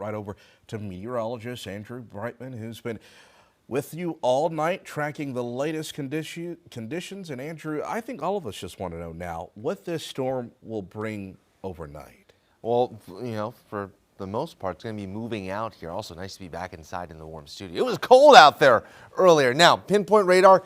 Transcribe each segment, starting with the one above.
right over to meteorologist Andrew Brightman, who's been with you all night tracking the latest conditions. And Andrew, I think all of us just want to know now what this storm will bring overnight. Well, for the most part, it's going to be moving out here. Also nice to be back inside in the warm studio. It was cold out there earlier. Now, pinpoint radar,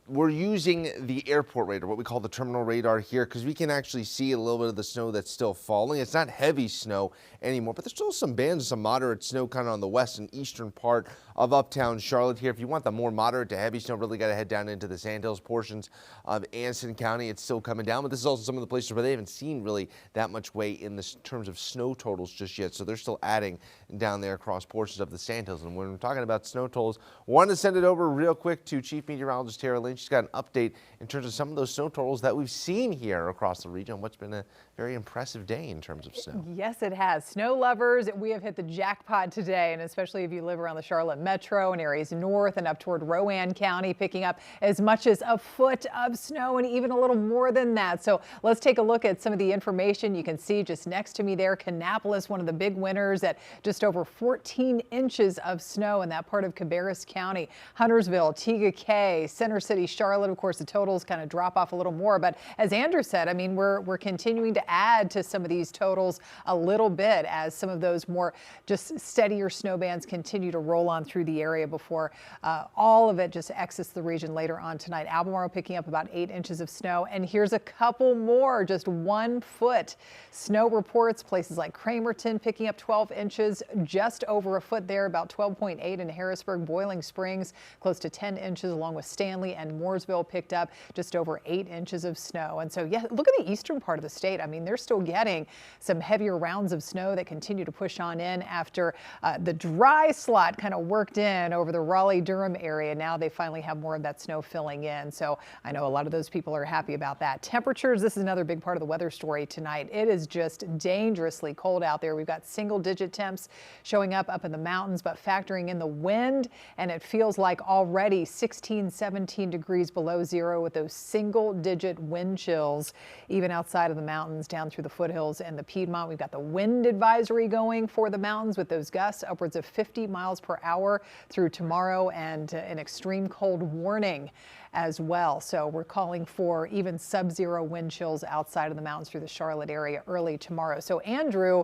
we're using the airport radar, what we call the terminal radar here, because we can actually see a little bit of the snow that's still falling. It's not heavy snow anymore, but there's still some bands of some moderate snow kind of on the west and eastern part of uptown Charlotte here. If you want the more moderate to heavy snow, really got to head down into the Sandhills portions of Anson County. It's still coming down, but this is also some of the places where they haven't seen really that much weight in terms of snow totals just yet. So they're still adding down there across portions of the Sandhills. And when we're talking about snow totals, wanted to send it over real quick to Chief Meteorologist Tara Lynch. She's got an update in terms of some of those snow totals that we've seen here across the region. What's been a very impressive day in terms of snow. Yes, it has. Snow lovers, we have hit the jackpot today, and especially if you live around the Charlotte Metro and areas north and up toward Rowan County, picking up as much as a foot of snow and even a little more than that. So let's take a look at some of the information. You can see just next to me there, Kannapolis, one of the big winners at just over 14 inches of snow in that part of Cabarrus County. Huntersville, Tega Cay, Center City, Charlotte. Of course, the totals kind of drop off a little more, but as Andrew said, I mean, we're continuing to add to some of these totals a little bit as some of those more just steadier snow bands continue to roll on through the area before all of it just exits the region later on tonight. Albemarle picking up about 8 inches of snow, and here's a couple more, just 1 foot. Snow reports, places like Cramerton picking up 12 inches, just over a foot there, about 12.8 in Harrisburg. Boiling Springs close to 10 inches, along with Stanley and Mooresville picked up just over 8 inches of snow. And so, yeah, look at the eastern part of the state. I mean, they're still getting some heavier rounds of snow that continue to push on in after the dry slot kind of worked in over the Raleigh-Durham area. Now they finally have more of that snow filling in. So I know a lot of those people are happy about that. Temperatures, this is another big part of the weather story tonight. It is just dangerously cold out there. We've got single-digit temps showing up in the mountains, but factoring in the wind, and it feels like already 16, 17 degrees below zero with those single-digit wind chills, even outside of the mountains, down through the foothills and the Piedmont. We've got the wind advisory going for the mountains with those gusts upwards of 50 miles per hour through tomorrow, and an extreme cold warning as well. So we're calling for even sub-zero wind chills outside of the mountains through the Charlotte area early tomorrow. So Andrew,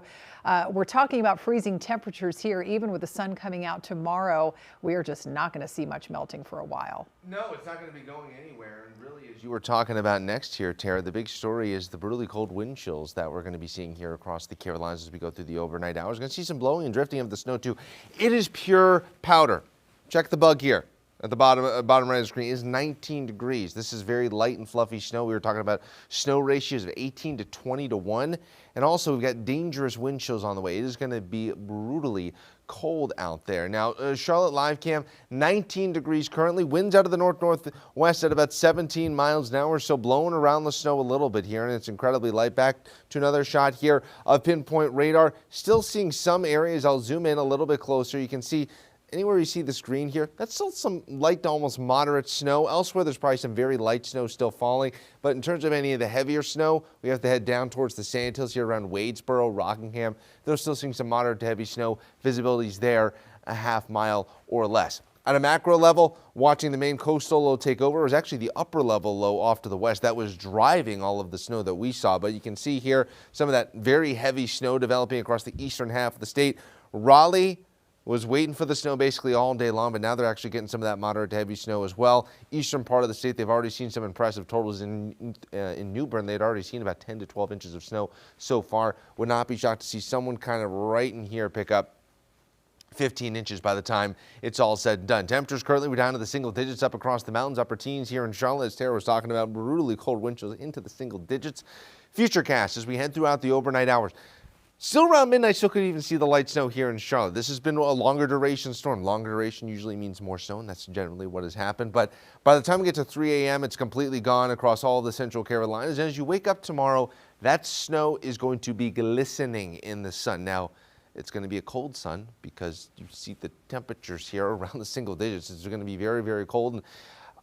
we're talking about freezing temperatures here. Even with the sun coming out tomorrow, we are just not going to see much melting for a while. No, it's not going to be going anywhere. And really, as you were talking about next here, Tara, the big story is the brutally cold wind chills that we're going to be seeing here across the Carolinas as we go through the overnight hours. We're going to see some blowing and drifting of the snow too. It is pure powder. Check the bug here. At the bottom right of the screen is 19 degrees. This is very light and fluffy snow. We were talking about snow ratios of 18 to 20 to 1. And also we've got dangerous wind chills on the way. It is going to be brutally cold out there. Now, Charlotte live cam, 19 degrees currently. Winds out of the north-northwest at about 17 miles an hour. So blowing around the snow a little bit here, and it's incredibly light. Back to another shot here of pinpoint radar. Still seeing some areas. I'll zoom in a little bit closer. You can see anywhere you see the screen here, that's still some light to almost moderate snow. Elsewhere, there's probably some very light snow still falling. But in terms of any of the heavier snow, we have to head down towards the Sandhills here around Wadesboro, Rockingham. They're still seeing some moderate to heavy snow. Visibility's there a half mile or less. At a macro level, watching the main coastal low take over, it was actually the upper level low off to the west that was driving all of the snow that we saw. But you can see here some of that very heavy snow developing across the eastern half of the state. Raleigh was waiting for the snow basically all day long, but now they're actually getting some of that moderate to heavy snow as well. Eastern part of the state, they've already seen some impressive totals in New Bern. They'd already seen about 10 to 12 inches of snow so far. Would not be shocked to see someone kind of right in here pick up 15 inches by the time it's all said and done. Temperatures currently we're down to the single digits up across the mountains, upper teens here in Charlotte, as Tara was talking about, brutally cold wind chills into the single digits. Futurecast as we head throughout the overnight hours. Still around midnight, still could even see the light snow here in Charlotte. This has been a longer duration storm. Longer duration usually means more snow, and that's generally what has happened. But by the time we get to 3 a.m., it's completely gone across all of the central Carolinas. And as you wake up tomorrow, that snow is going to be glistening in the sun. Now, it's going to be a cold sun because you see the temperatures here around the single digits. It's going to be very, very cold. And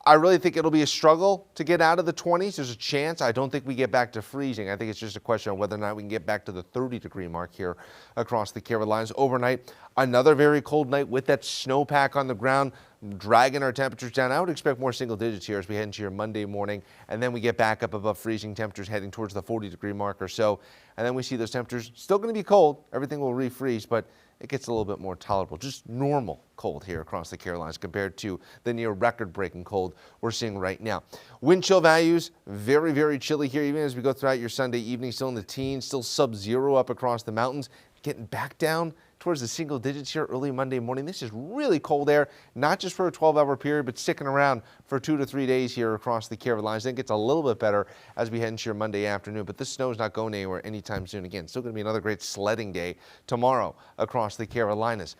I really think it'll be a struggle to get out of the 20s. There's a chance. I don't think we get back to freezing. I think it's just a question of whether or not we can get back to the 30-degree mark here across the Carolinas overnight. Another very cold night with that snowpack on the ground, dragging our temperatures down. I would expect more single digits here as we head into your Monday morning, and then we get back up above freezing temperatures heading towards the 40-degree mark or so. And then we see those temperatures still going to be cold. Everything will refreeze, but it gets a little bit more tolerable, just normal cold here across the Carolinas compared to the near record-breaking cold we're seeing right now. Wind chill values, very, very chilly here, even as we go throughout your Sunday evening, still in the teens, still sub-zero up across the mountains, getting back down towards the single digits here early Monday morning. This is really cold air, not just for a 12-hour period, but sticking around for 2 to 3 days here across the Carolinas. Then it gets a little bit better as we head into your Monday afternoon, but this snow is not going anywhere anytime soon. Again, still going to be another great sledding day tomorrow across the Carolinas.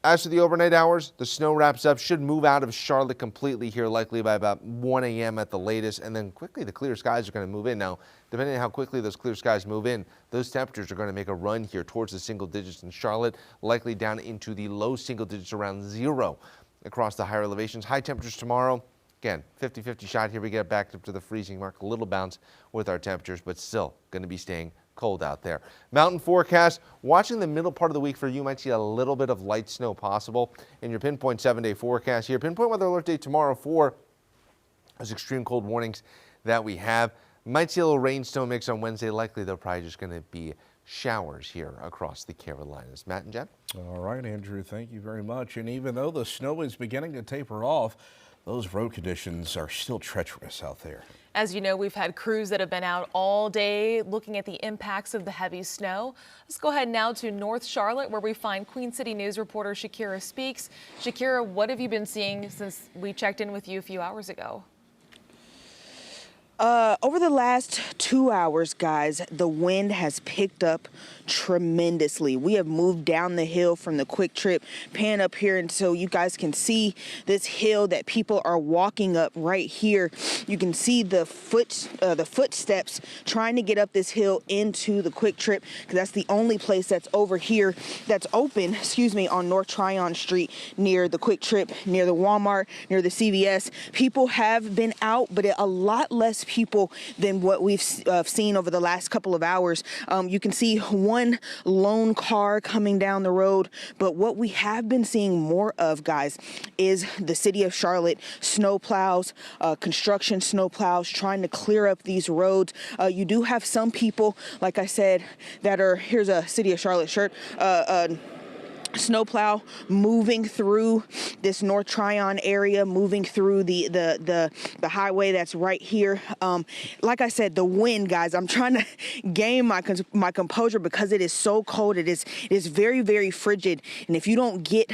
As for the overnight hours, the snow wraps up, should move out of Charlotte completely here, likely by about 1 a.m. at the latest, and then quickly the clear skies are going to move in. Now, depending on how quickly those clear skies move in, those temperatures are going to make a run here towards the single digits in Charlotte, likely down into the low single digits around 0 across the higher elevations. High temperatures tomorrow, again, 50-50 shot here. We get back up to the freezing mark, a little bounce with our temperatures, but still going to be staying cold out there. Mountain forecast, watching the middle part of the week for you might see a little bit of light snow possible in your pinpoint 7-day forecast here. Pinpoint weather alert day tomorrow for those extreme cold warnings that we have. Might see a little rain snow mix on Wednesday. Likely they're probably just going to be showers here across the Carolinas. Matt and Jen? All right, Andrew, thank you very much. And even though the snow is beginning to taper off, those road conditions are still treacherous out there. As you know, we've had crews that have been out all day looking at the impacts of the heavy snow. Let's go ahead now to North Charlotte, where we find Queen City News reporter Shakira Speaks. Shakira, what have you been seeing since we checked in with you a few hours ago? Over the last 2 hours, guys, the wind has picked up tremendously. We have moved down the hill from the quick trip, pan up here, and so you guys can see this hill that people are walking up right here. You can see the footsteps trying to get up this hill into the quick trip, because that's the only place that's over here that's open, on North Tryon Street, near the quick trip, near the Walmart, near the CVS. People have been out, but a lot less people than what we've seen over the last couple of hours. You can see one lone car coming down the road, but what we have been seeing more of, guys, is the city of Charlotte snowplows, construction snowplows trying to clear up these roads. You do have some people, like I said, that are, here's a city of Charlotte shirt, snowplow moving through this North Tryon area, moving through the highway that's right here. Like I said, the wind, guys, I'm trying to gain my composure because it is so cold. It is very, very frigid, and if you don't get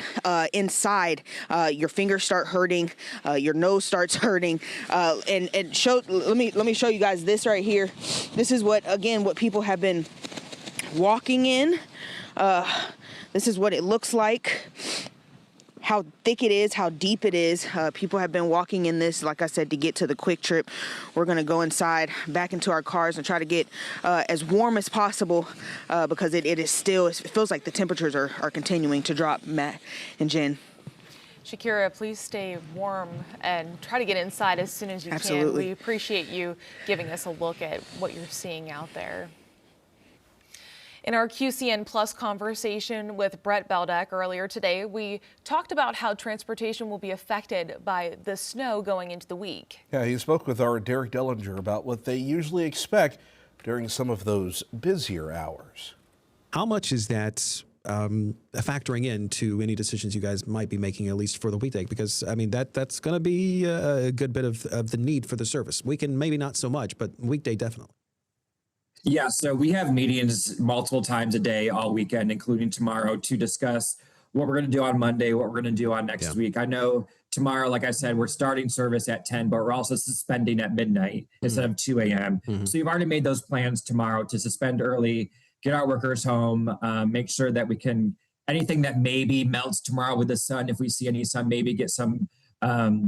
inside, your fingers start hurting, your nose starts hurting, and let me show you guys this right here. This is what people have been walking in. This is what it looks like, how thick it is, how deep it is. People have been walking in this, like I said, to get to the quick trip. We're going to go inside, back into our cars, and try to get as warm as possible because it feels like the temperatures are continuing to drop, Matt and Jen. Shakira, please stay warm and try to get inside as soon as you Absolutely. can. We appreciate you giving us a look at what you're seeing out there. In our QCN Plus conversation with Brett Beldeck earlier today, we talked about how transportation will be affected by the snow going into the week. Yeah, he spoke with our Derek Dellinger about what they usually expect during some of those busier hours. How much is that factoring into any decisions you guys might be making, at least for the weekday? Because, I mean, that's going to be a good bit of the need for the service. Weekend, maybe not so much, but weekday, definitely. Yeah, so we have meetings multiple times a day all weekend, including tomorrow, to discuss what we're going to do on Monday, what we're going to do on next week. I know tomorrow, like I said, we're starting service at 10, but we're also suspending at midnight instead of 2 a.m. So you've already made those plans tomorrow to suspend early, get our workers home, make sure that we can, anything that maybe melts tomorrow with the sun, if we see any sun, maybe get some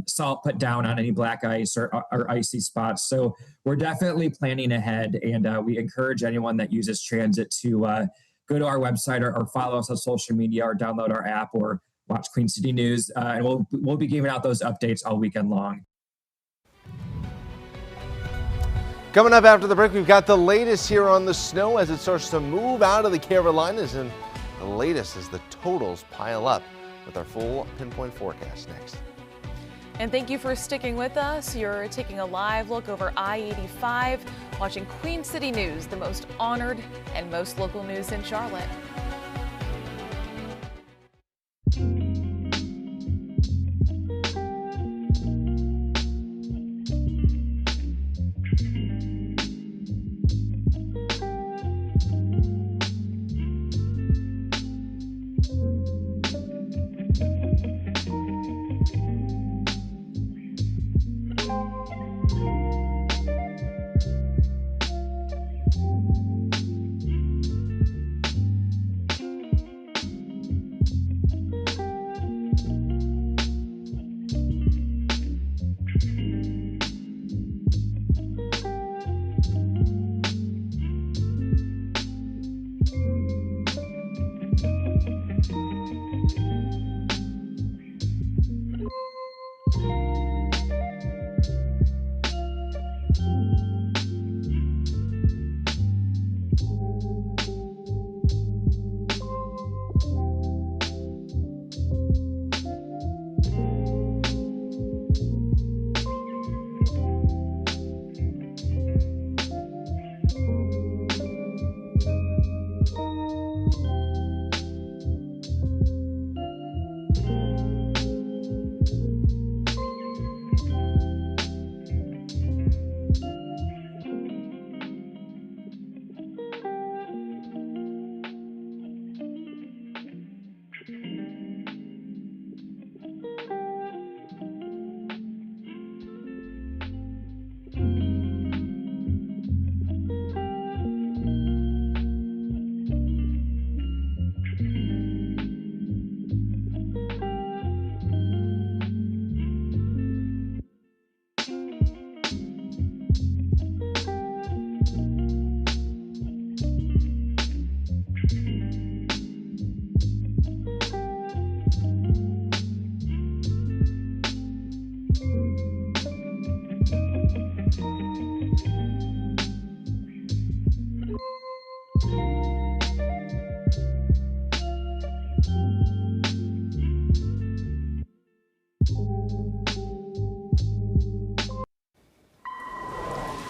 salt put down on any black ice or icy spots. So we're definitely planning ahead, and we encourage anyone that uses transit to go to our website or follow us on social media or download our app or watch Queen City News. And we'll be giving out those updates all weekend long. Coming up after the break, we've got the latest here on the snow as it starts to move out of the Carolinas, and the latest as the totals pile up with our full pinpoint forecast next. And thank you for sticking with us. You're taking a live look over I-85, watching Queen City News, the most honored and most local news in Charlotte.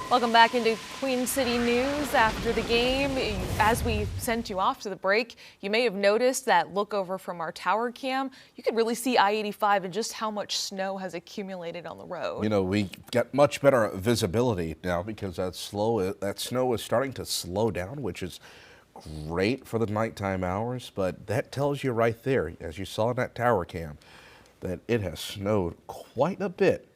Welcome back into Queen City News after the game. As we sent you off to the break, you may have noticed that look over from our tower cam. You could really see I-85 and just how much snow has accumulated on the road. You know, we got much better visibility now because that snow is starting to slow down, which is great for the nighttime hours. But that tells you right there, as you saw in that tower cam, that it has snowed quite a bit.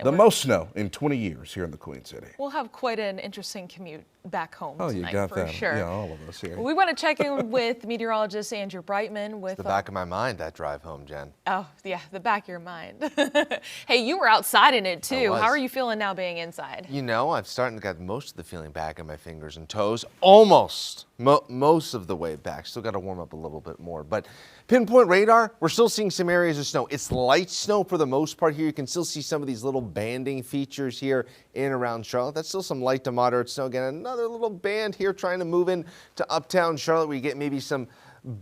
The most snow in 20 years here in the Queen City. We'll have quite an interesting commute back home tonight. You got for that. Sure. Yeah, all of us here. We want to check in with meteorologist Andrew Brightman with the back of my mind, that drive home, Jen. Oh, yeah, the back of your mind. Hey, you were outside in it too. How are you feeling now being inside? You know, I'm starting to get most of the feeling back in my fingers and toes. Almost. Most of the way back. Still got to warm up a little bit more. But pinpoint radar, we're still seeing some areas of snow. It's light snow for the most part here. You can still see some of these little banding features here in and around Charlotte. That's still some light to moderate snow. Again, another little band here trying to move in to uptown Charlotte. We get maybe some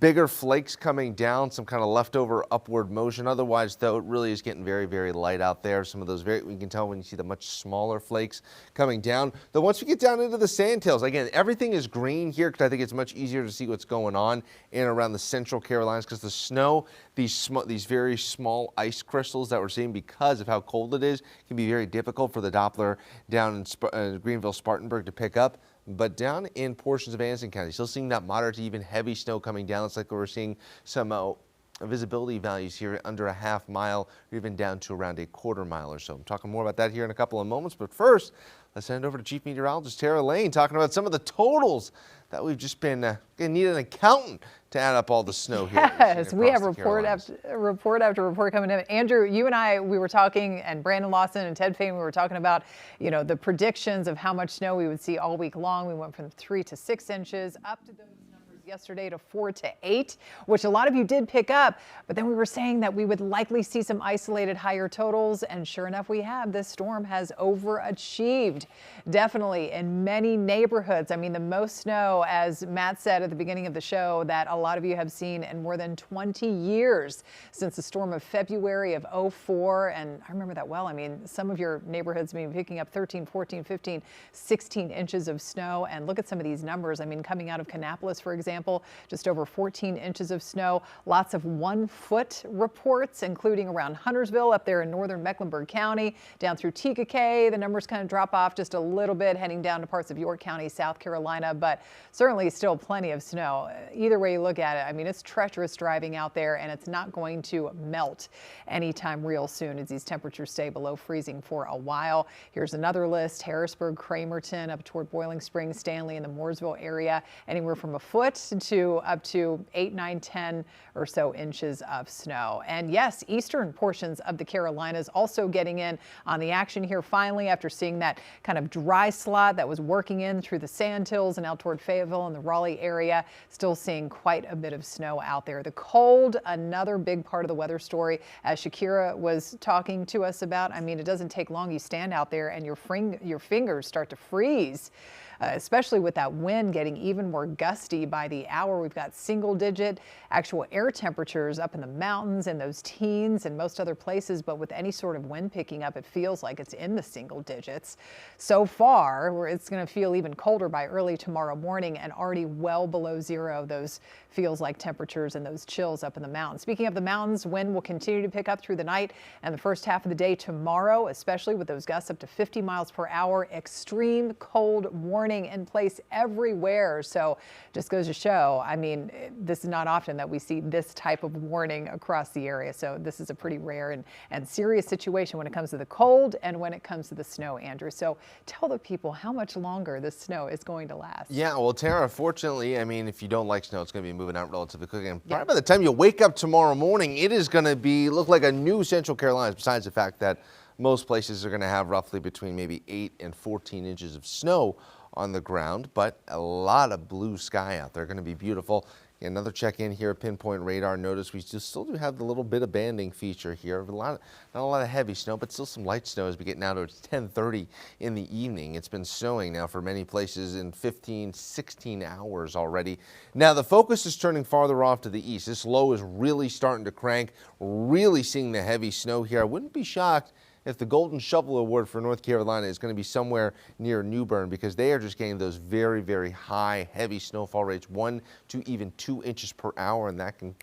bigger flakes coming down, some kind of leftover upward motion. Otherwise, though, it really is getting very, very light out there. Some of those we can tell when you see the much smaller flakes coming down. Though once we get down into the sandtails, again, everything is green here because I think it's much easier to see what's going on in and around the central Carolinas because the snow, these very small ice crystals that we're seeing because of how cold it is, can be very difficult for the Doppler down in Greenville, Spartanburg to pick up. But down in portions of Anderson County, still seeing that moderate to even heavy snow coming down. It's like we're seeing some visibility values here under a half mile or even down to around a quarter mile or so. I'm talking more about that here in a couple of moments. But first, let's send it over to Chief Meteorologist Tara Lane talking about some of the totals that we've just been going to need an accountant to add up all the snow here. Yes, we have report after report coming in. Andrew, you and I, we were talking, and Brandon Lawson and Ted Fain, we were talking about, you know, the predictions of how much snow we would see all week long. We went from 3 to 6 inches up to those numbers Yesterday to 4 to 8, which a lot of you did pick up, but then we were saying that we would likely see some isolated higher totals, and sure enough we have. This storm has overachieved, definitely in many neighborhoods. I mean, the most snow, as Matt said at the beginning of the show, that a lot of you have seen in more than 20 years since the storm of February of '04, and I remember that well. I mean, some of your neighborhoods may be picking up 13, 14, 15, 16 inches of snow, and look at some of these numbers. I mean, coming out of Kannapolis, for example, just over 14 inches of snow. Lots of 1 foot reports, including around Huntersville up there in northern Mecklenburg County, down through TKK. The numbers kind of drop off just a little bit, heading down to parts of York County, South Carolina, but certainly still plenty of snow. Either way you look at it, I mean, it's treacherous driving out there, and it's not going to melt anytime real soon as these temperatures stay below freezing for a while. Here's another list: Harrisburg, Cramerton, up toward Boiling Springs, Stanley, in the Mooresville area, anywhere from a foot to up to 8, 9, 10 or so inches of snow. And yes, eastern portions of the Carolinas also getting in on the action here finally, after seeing that kind of dry slot that was working in through the Sandhills and out toward Fayetteville and the Raleigh area. Still seeing quite a bit of snow out there. The cold, another big part of the weather story, as Shakira was talking to us about. I mean, it doesn't take long. You stand out there and your fingers start to freeze. Especially with that wind getting even more gusty by the hour. We've got single-digit actual air temperatures up in the mountains and those teens and most other places, but with any sort of wind picking up, it feels like it's in the single digits. So far, where it's going to feel even colder by early tomorrow morning, and already well below zero, those feels like temperatures and those chills up in the mountains. Speaking of the mountains, wind will continue to pick up through the night and the first half of the day tomorrow, especially with those gusts up to 50 miles per hour. Extreme cold warning in place everywhere. So just goes to show, I mean, this is not often that we see this type of warning across the area. So this is a pretty rare and serious situation when it comes to the cold and when it comes to the snow, Andrew. So tell the people how much longer this snow is going to last. Yeah, well, Tara, fortunately, I mean, if you don't like snow, it's going to be moving out relatively quickly. And probably by the time you wake up tomorrow morning, it is going to look like a new Central Carolina, besides the fact that most places are going to have roughly between maybe 8 and 14 inches of snow on the ground, but a lot of blue sky out there. Going to be beautiful. Another check in here, Pinpoint Radar. Notice we still do have the little bit of banding feature here. Not a lot of heavy snow, but still some light snow as we get now to 10:30 in the evening. It's been snowing now for many places in 15, 16 hours already. Now the focus is turning farther off to the east. This low is really starting to crank, really seeing the heavy snow here. I wouldn't be shocked if the Golden Shovel Award for North Carolina is going to be somewhere near New Bern, because they are just getting those very, very high, heavy snowfall rates, 1 to even 2 inches per hour, and that can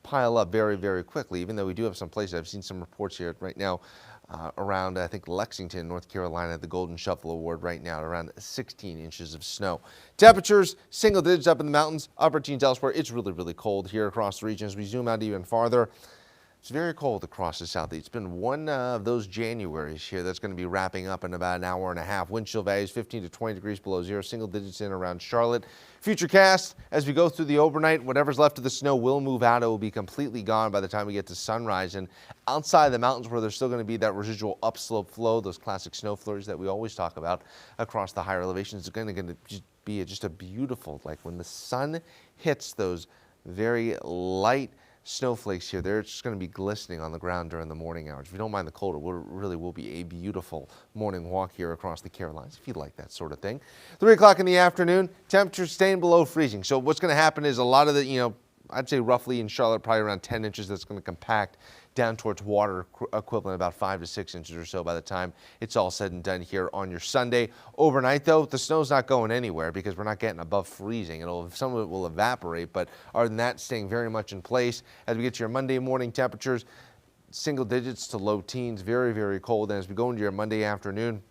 pile up very, very quickly, even though we do have some places. I've seen some reports here right now around, I think, Lexington, North Carolina, the Golden Shovel Award right now, around 16 inches of snow. Temperatures, single digits up in the mountains, upper teens elsewhere. It's really, really cold here across the region. As we zoom out even farther, it's very cold across the southeast. It's been one of those Januaries here that's going to be wrapping up in about an hour and a half. Wind chill values 15 to 20 degrees below zero, single digits in around Charlotte. Futurecast, as we go through the overnight, whatever's left of the snow will move out. It will be completely gone by the time we get to sunrise. And outside the mountains, where there's still going to be that residual upslope flow, those classic snow flurries that we always talk about across the higher elevations, it's going to be just a beautiful, like when the sun hits those very light snowflakes here, they're just going to be glistening on the ground during the morning hours. If you don't mind the cold, it really will be a beautiful morning walk here across the Carolinas, if you like that sort of thing. 3 o'clock in the afternoon, temperatures staying below freezing. So what's going to happen is a lot of the, I'd say roughly in Charlotte, probably around 10 inches that's going to compact down towards water equivalent, about 5 to 6 inches or so by the time it's all said and done here on your Sunday. Overnight, though, the snow's not going anywhere because we're not getting above freezing. Some of it will evaporate, but other than that, staying very much in place. As we get to your Monday morning temperatures, single digits to low teens, very, very cold. And as we go into your Monday afternoon,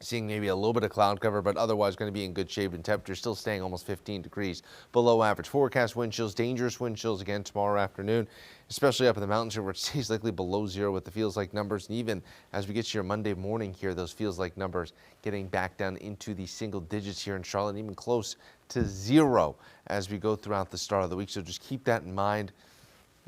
seeing maybe a little bit of cloud cover, but otherwise going to be in good shape, and temperatures still staying almost 15 degrees below average. Forecast wind chills, dangerous wind chills again tomorrow afternoon, especially up in the mountains here where it stays likely below zero with the feels like numbers. And even as we get to your Monday morning here, those feels like numbers getting back down into the single digits here in Charlotte, even close to zero as we go throughout the start of the week. So just keep that in mind.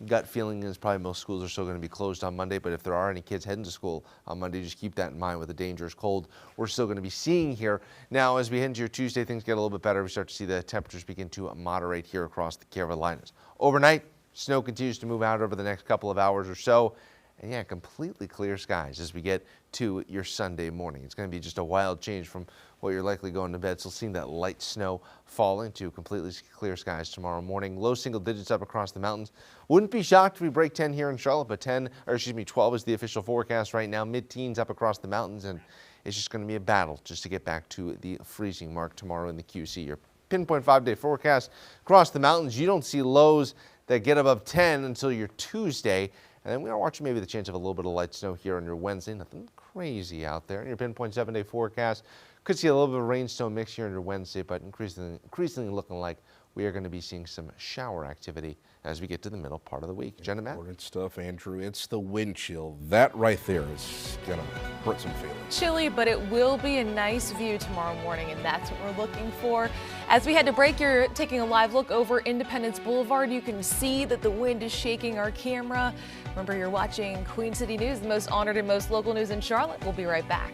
gut feeling is probably most schools are still going to be closed on Monday, but if there are any kids heading to school on Monday, just keep that in mind with the dangerous cold we're still going to be seeing here. Now, as we head into your Tuesday, things get a little bit better. We start to see the temperatures begin to moderate here across the Carolinas. Overnight, snow continues to move out over the next couple of hours or so. And yeah, completely clear skies as we get to your Sunday morning. It's going to be just a wild change from what you're likely going to bed. Still seeing that light snow fall into completely clear skies tomorrow morning. Low single digits up across the mountains. Wouldn't be shocked if we break 10 here in Charlotte, but 12 is the official forecast right now. Mid-teens up across the mountains, and it's just going to be a battle just to get back to the freezing mark tomorrow in the QC. Your pinpoint 5-day forecast across the mountains. You don't see lows that get above 10 until your Tuesday. And then we are watching maybe the chance of a little bit of light snow here on your Wednesday. Nothing crazy out there. In your pinpoint 7-day forecast, could see a little bit of rain snow mix here on your Wednesday, but increasingly looking like we are going to be seeing some shower activity as we get to the middle part of the week. Jen and Matt. Important stuff, Andrew. It's the wind chill. That right there is going to hurt some feelings. Chilly, but it will be a nice view tomorrow morning, and that's what we're looking for. As we head to break, you're taking a live look over Independence Boulevard. You can see that the wind is shaking our camera. Remember, you're watching Queen City News, the most honored and most local news in Charlotte. We'll be right back.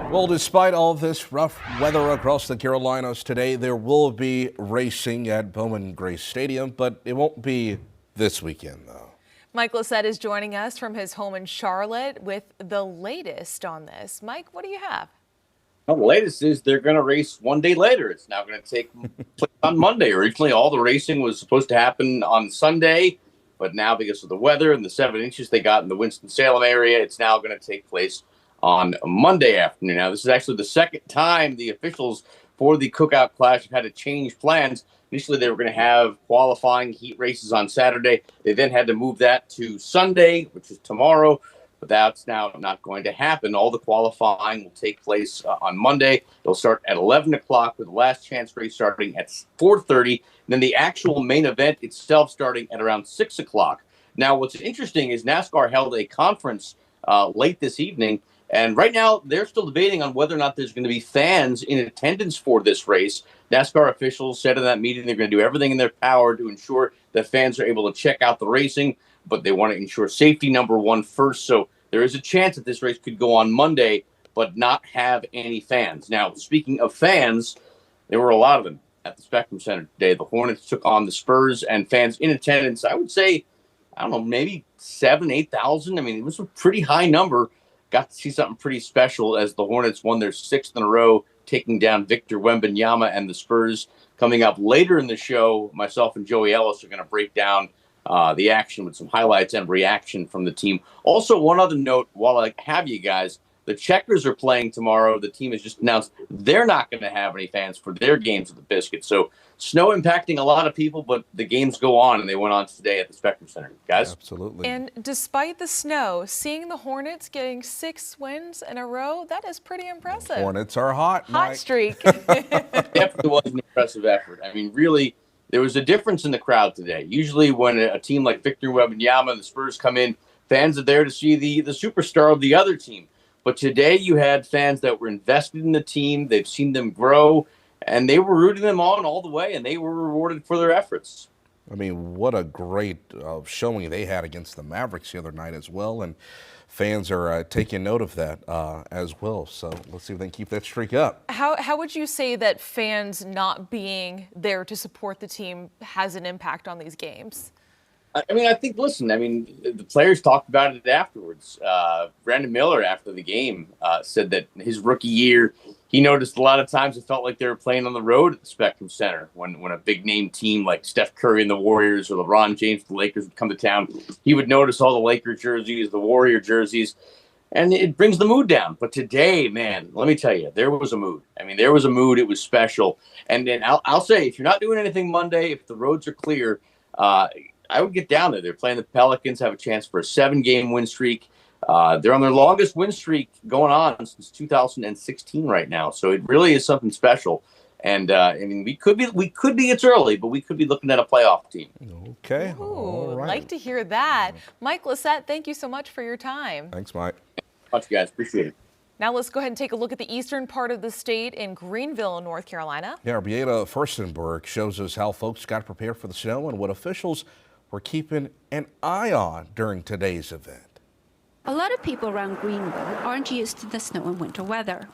Well, despite all of this rough weather across the Carolinas today, there will be racing at Bowman Gray Stadium, but it won't be this weekend, though. Mike Lissette is joining us from his home in Charlotte with the latest on this. Mike, what do you have? Well, the latest is they're going to race one day later. It's now going to take place on Monday. Originally, all the racing was supposed to happen on Sunday, but now because of the weather and the 7 inches they got in the Winston-Salem area, it's now going to take place on Monday afternoon. Now, this is actually the second time the officials for the Cookout Clash have had to change plans. Initially, they were going to have qualifying heat races on Saturday. They then had to move that to Sunday, which is tomorrow. But that's now not going to happen. All the qualifying will take place on Monday. They'll start at 11 o'clock with the last chance race starting at 4:30. And then the actual main event itself starting at around 6 o'clock. Now, what's interesting is NASCAR held a conference late this evening. And right now, they're still debating on whether or not there's going to be fans in attendance for this race. NASCAR officials said in that meeting they're going to do everything in their power to ensure that fans are able to check out the racing, but they want to ensure safety number one first. So there is a chance that this race could go on Monday, but not have any fans. Now, speaking of fans, there were a lot of them at the Spectrum Center today. The Hornets took on the Spurs, and fans in attendance, I would say, I don't know, maybe 7,000, 8,000. I mean, it was a pretty high number. Got to see something pretty special as the Hornets won their 6th in a row, taking down Victor Wembanyama and the Spurs. Coming up later in the show, myself and Joey Ellis are going to break down the action with some highlights and reaction from the team. Also, one other note while I have you guys, the Checkers are playing tomorrow. The team has just announced they're not going to have any fans for their games with the Biscuits. So snow impacting a lot of people, but the games go on, and they went on today at the Spectrum Center. Guys? Absolutely. And despite the snow, seeing the Hornets getting 6 wins in a row, that is pretty impressive. Hornets are hot, Hot Mike. streak. Definitely was an impressive effort. I mean, really, there was a difference in the crowd today. Usually when a team like Victor Wembanyama and the Spurs come in, fans are there to see the superstar of the other team. But today you had fans that were invested in the team. They've seen them grow, and they were rooting them on all the way, and they were rewarded for their efforts. I mean, what a great showing they had against the Mavericks the other night as well, and fans are taking note of that as well. So let's see if they can keep that streak up. How would you say that fans not being there to support the team has an impact on these games? I mean, I think, listen, I mean, the players talked about it afterwards. Brandon Miller, after the game, said that his rookie year, he noticed a lot of times it felt like they were playing on the road at the Spectrum Center when a big-name team like Steph Curry and the Warriors or LeBron James, the Lakers, would come to town. He would notice all the Laker jerseys, the Warrior jerseys, and it brings the mood down. But today, man, let me tell you, there was a mood. I mean, there was a mood. It was special. And then I'll say, if you're not doing anything Monday, if the roads are clear, I would get down there. They're playing the Pelicans, have a chance for a 7-game win streak. They're on their longest win streak going on since 2016 right now. So it really is something special. And I mean, we could be, it's early, but we could be looking at a playoff team. Okay. Ooh, All right. like to hear that. Mike Lissette, thank you so much for your time. Thanks, Mike. Much, guys. Appreciate it. Now let's go ahead and take a look at the eastern part of the state in Greenville, North Carolina. Yeah, Beata Furstenberg shows us how folks got prepared for the snow and what officials were keeping an eye on during today's event. A lot of people around Greenville aren't used to the snow and winter weather.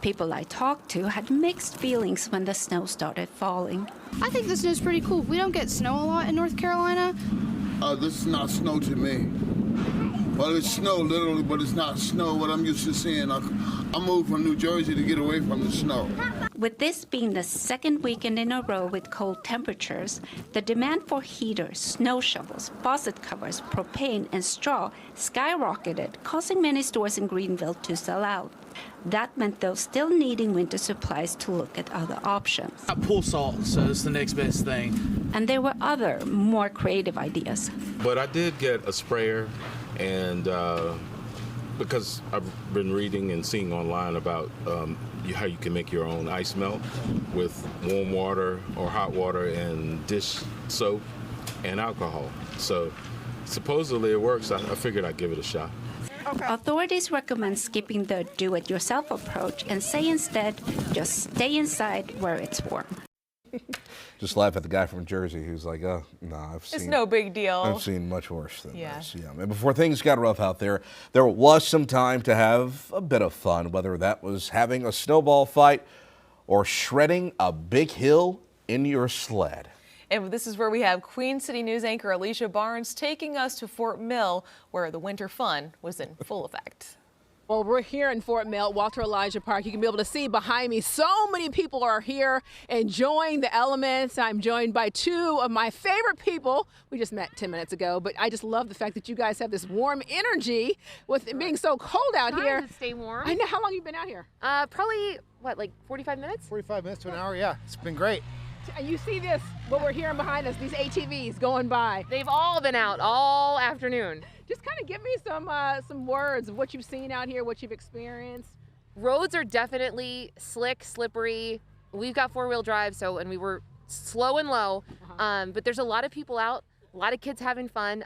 People I talked to had mixed feelings when the snow started falling. I think the snow's pretty cool. We don't get snow a lot in North Carolina. This is not snow to me. Well, it's snow literally, but it's not snow what I'm used to seeing. I moved from New Jersey to get away from the snow. With this being the second weekend in a row with cold temperatures, the demand for heaters, snow shovels, faucet covers, propane, and straw skyrocketed, causing many stores in Greenville to sell out. That meant those still needing winter supplies to look at other options. Pool salt, so it's the next best thing. And there were other, more creative ideas. But I did get a sprayer, and because I've been reading and seeing online about how you can make your own ice melt with warm water or hot water and dish soap and alcohol. So supposedly it works. I figured I'd give it a shot. Authorities recommend skipping the do-it-yourself approach and say instead, just stay inside where it's warm. Just laugh at the guy from Jersey who's like, oh, no, It's no big deal. I've seen much worse than this. Yeah. And before things got rough out there, there was some time to have a bit of fun, whether that was having a snowball fight or shredding a big hill in your sled. And this is where we have Queen City News anchor Alicia Barnes taking us to Fort Mill, where the winter fun was in full effect. Well, we're here in Fort Mill, Walter Elijah Park. You can be able to see behind me, so many people are here enjoying the elements. I'm joined by two of my favorite people. We just met 10 minutes ago, but I just love the fact that you guys have this warm energy with it being so cold out here. To stay warm. I know. How long have you been out here? Probably, what, like 45 minutes? 45 minutes to an hour, yeah. It's been great. And you see this, what we're hearing behind us, these ATVs going by. They've all been out all afternoon. Just kind of give me some words of what you've seen out here, what you've experienced. Roads are definitely slick, slippery. We've got four-wheel drive, and we were slow and low, but there's a lot of people out, a lot of kids having fun.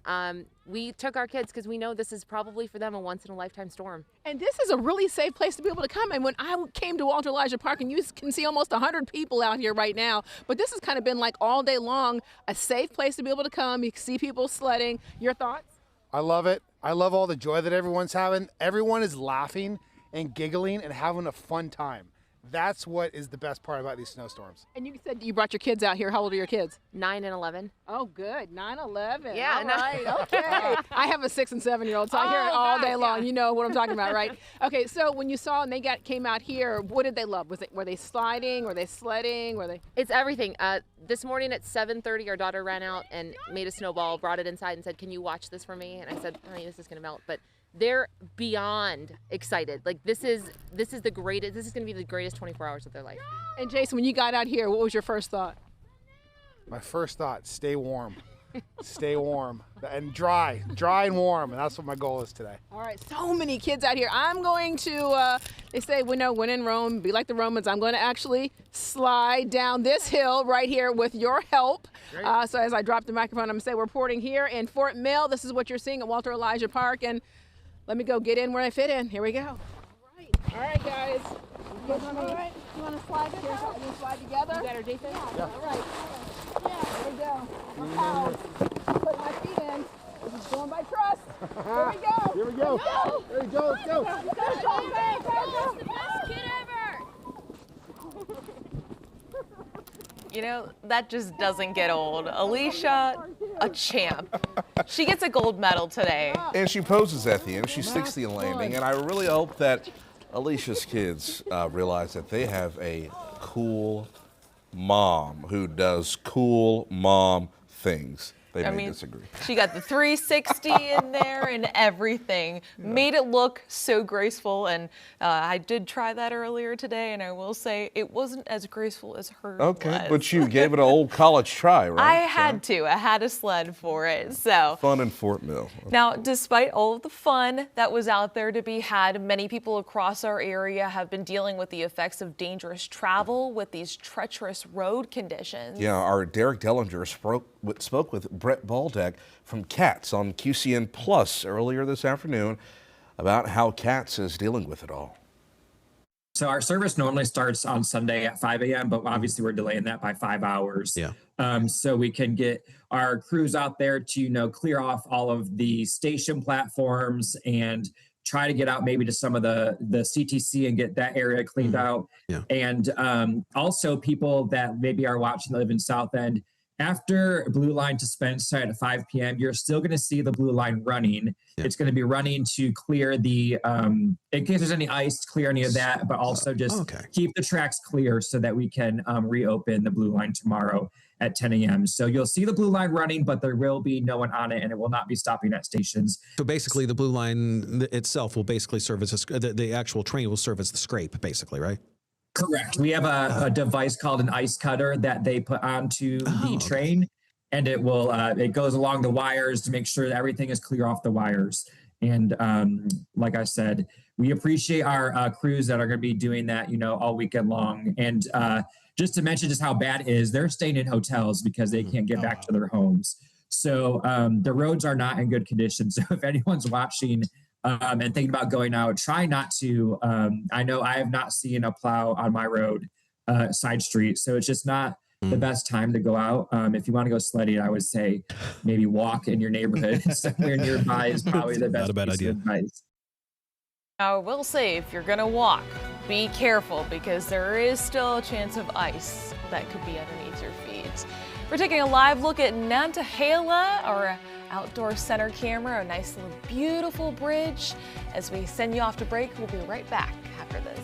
We took our kids because we know this is probably for them a once-in-a-lifetime storm. And this is a really safe place to be able to come. And when I came to Walter Elijah Park, and you can see almost 100 people out here right now, but this has kind of been like all day long, a safe place to be able to come. You can see people sledding. Your thoughts? I love it. I love all the joy that everyone's having. Everyone is laughing and giggling and having a fun time. That's what is the best part about these snowstorms. And you said you brought your kids out here. How old are your kids? 9 and 11. Oh, good. 9, 11. Yeah. All right. Okay. I have a 6 and 7-year-old, so I hear it all day long. Yeah. You know what I'm talking about, right? Okay. So when you saw and they came out here, what did they love? Were they sliding? Were they sledding? It's everything. This morning at 7:30, our daughter ran out and made a snowball, brought it inside, and said, "Can you watch this for me?" And I said, "Honey, this is gonna melt." But they're beyond excited. Like this is the greatest. This is going to be the greatest 24 hours of their life. And Jason, when you got out here, what was your first thought? My first thought, stay warm. Stay warm and dry and warm. And that's what my goal is today. All right, so many kids out here. I'm going to, they say, when in Rome, be like the Romans. I'm going to actually slide down this hill right here with your help. So as I drop the microphone, I'm going to say we're reporting here in Fort Mill. This is what you're seeing at Walter Elijah Park. And let me go get in where I fit in. Here we go. All right, guys. All right. You want to slide together? You want to slide together? You better, Jason? Yeah. All right. Yeah. Here we go. Wow. Put my feet in. This is going by trust. Here we go. Here we go. There we go. Let's go. Go. The best kid ever. You know, that just doesn't get old. Alicia, a champ. She gets a gold medal today. And she poses at the end. She sticks the landing. And I really hope that Alicia's kids realize that they have a cool mom who does cool mom things. They may disagree. She got the 360 in there and everything. Yeah. Made it look so graceful. And I did try that earlier today, and I will say it wasn't as graceful as hers was. But you gave it an old college try, right? I had to. I had a sled for it. So fun in Fort Mill. Now, despite all of the fun that was out there to be had, many people across our area have been dealing with the effects of dangerous travel with these treacherous road conditions. Yeah, our Derek Dellinger spoke with Brett Baldeck from CATS on QCN Plus earlier this afternoon about how CATS is dealing with it all. So our service normally starts on Sunday at 5 a.m., but obviously we're delaying that by 5 hours. Yeah. So we can get our crews out there to, clear off all of the station platforms and try to get out maybe to some of the CTC and get that area cleaned out. Yeah. And also people that maybe are watching that live in South End, after Blue Line to Spencer at 5 p.m., you're still going to see the Blue Line running. Yeah. It's going to be running to clear the, in case there's any ice, clear any of that, but also just keep the tracks clear so that we can reopen the Blue Line tomorrow at 10 a.m. So you'll see the Blue Line running, but there will be no one on it, and it will not be stopping at stations. So basically, the BlueLine itself will basically serve as the actual train will serve as the scrape, basically, right? Correct. We have a device called an ice cutter that they put onto the train, and it will it goes along the wires to make sure that everything is clear off the wires. And like I said, we appreciate our crews that are going to be doing that, all weekend long. And just to mention just how bad it is, they're staying in hotels because they can't get back to their homes. So the roads are not in good condition. So if anyone's watching and thinking about going out, try not to. I know I have not seen a plow on my road side street, so it's just not the best time to go out. If you want to go sledding, I would say maybe walk in your neighborhood somewhere nearby is probably the best. Not a bad idea. I will say, if you're going to walk, be careful because there is still a chance of ice that could be underneath your feet. We're taking a live look at Nantahala, or outdoor center camera, a nice little beautiful bridge. As we send you off to break, we'll be right back after this.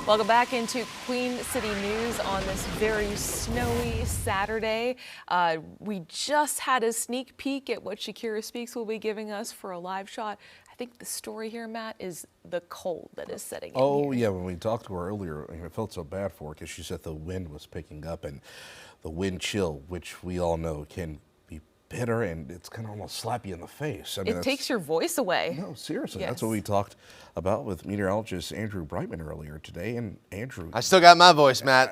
Welcome back into Queen City News on this very snowy Saturday. We just had a sneak peek at what Shakira Speaks will be giving us for a live shot. I think the story here, Matt, is the cold that is setting in here. Yeah, when we talked to her earlier, I felt so bad for her because she said the wind was picking up, and the wind chill, which we all know can be bitter, and it's kind of almost slap you in the face. I mean, it takes your voice away. No, seriously. Yes. That's what we talked about with meteorologist Andrew Brightman earlier today. And Andrew, I still got my voice, Matt.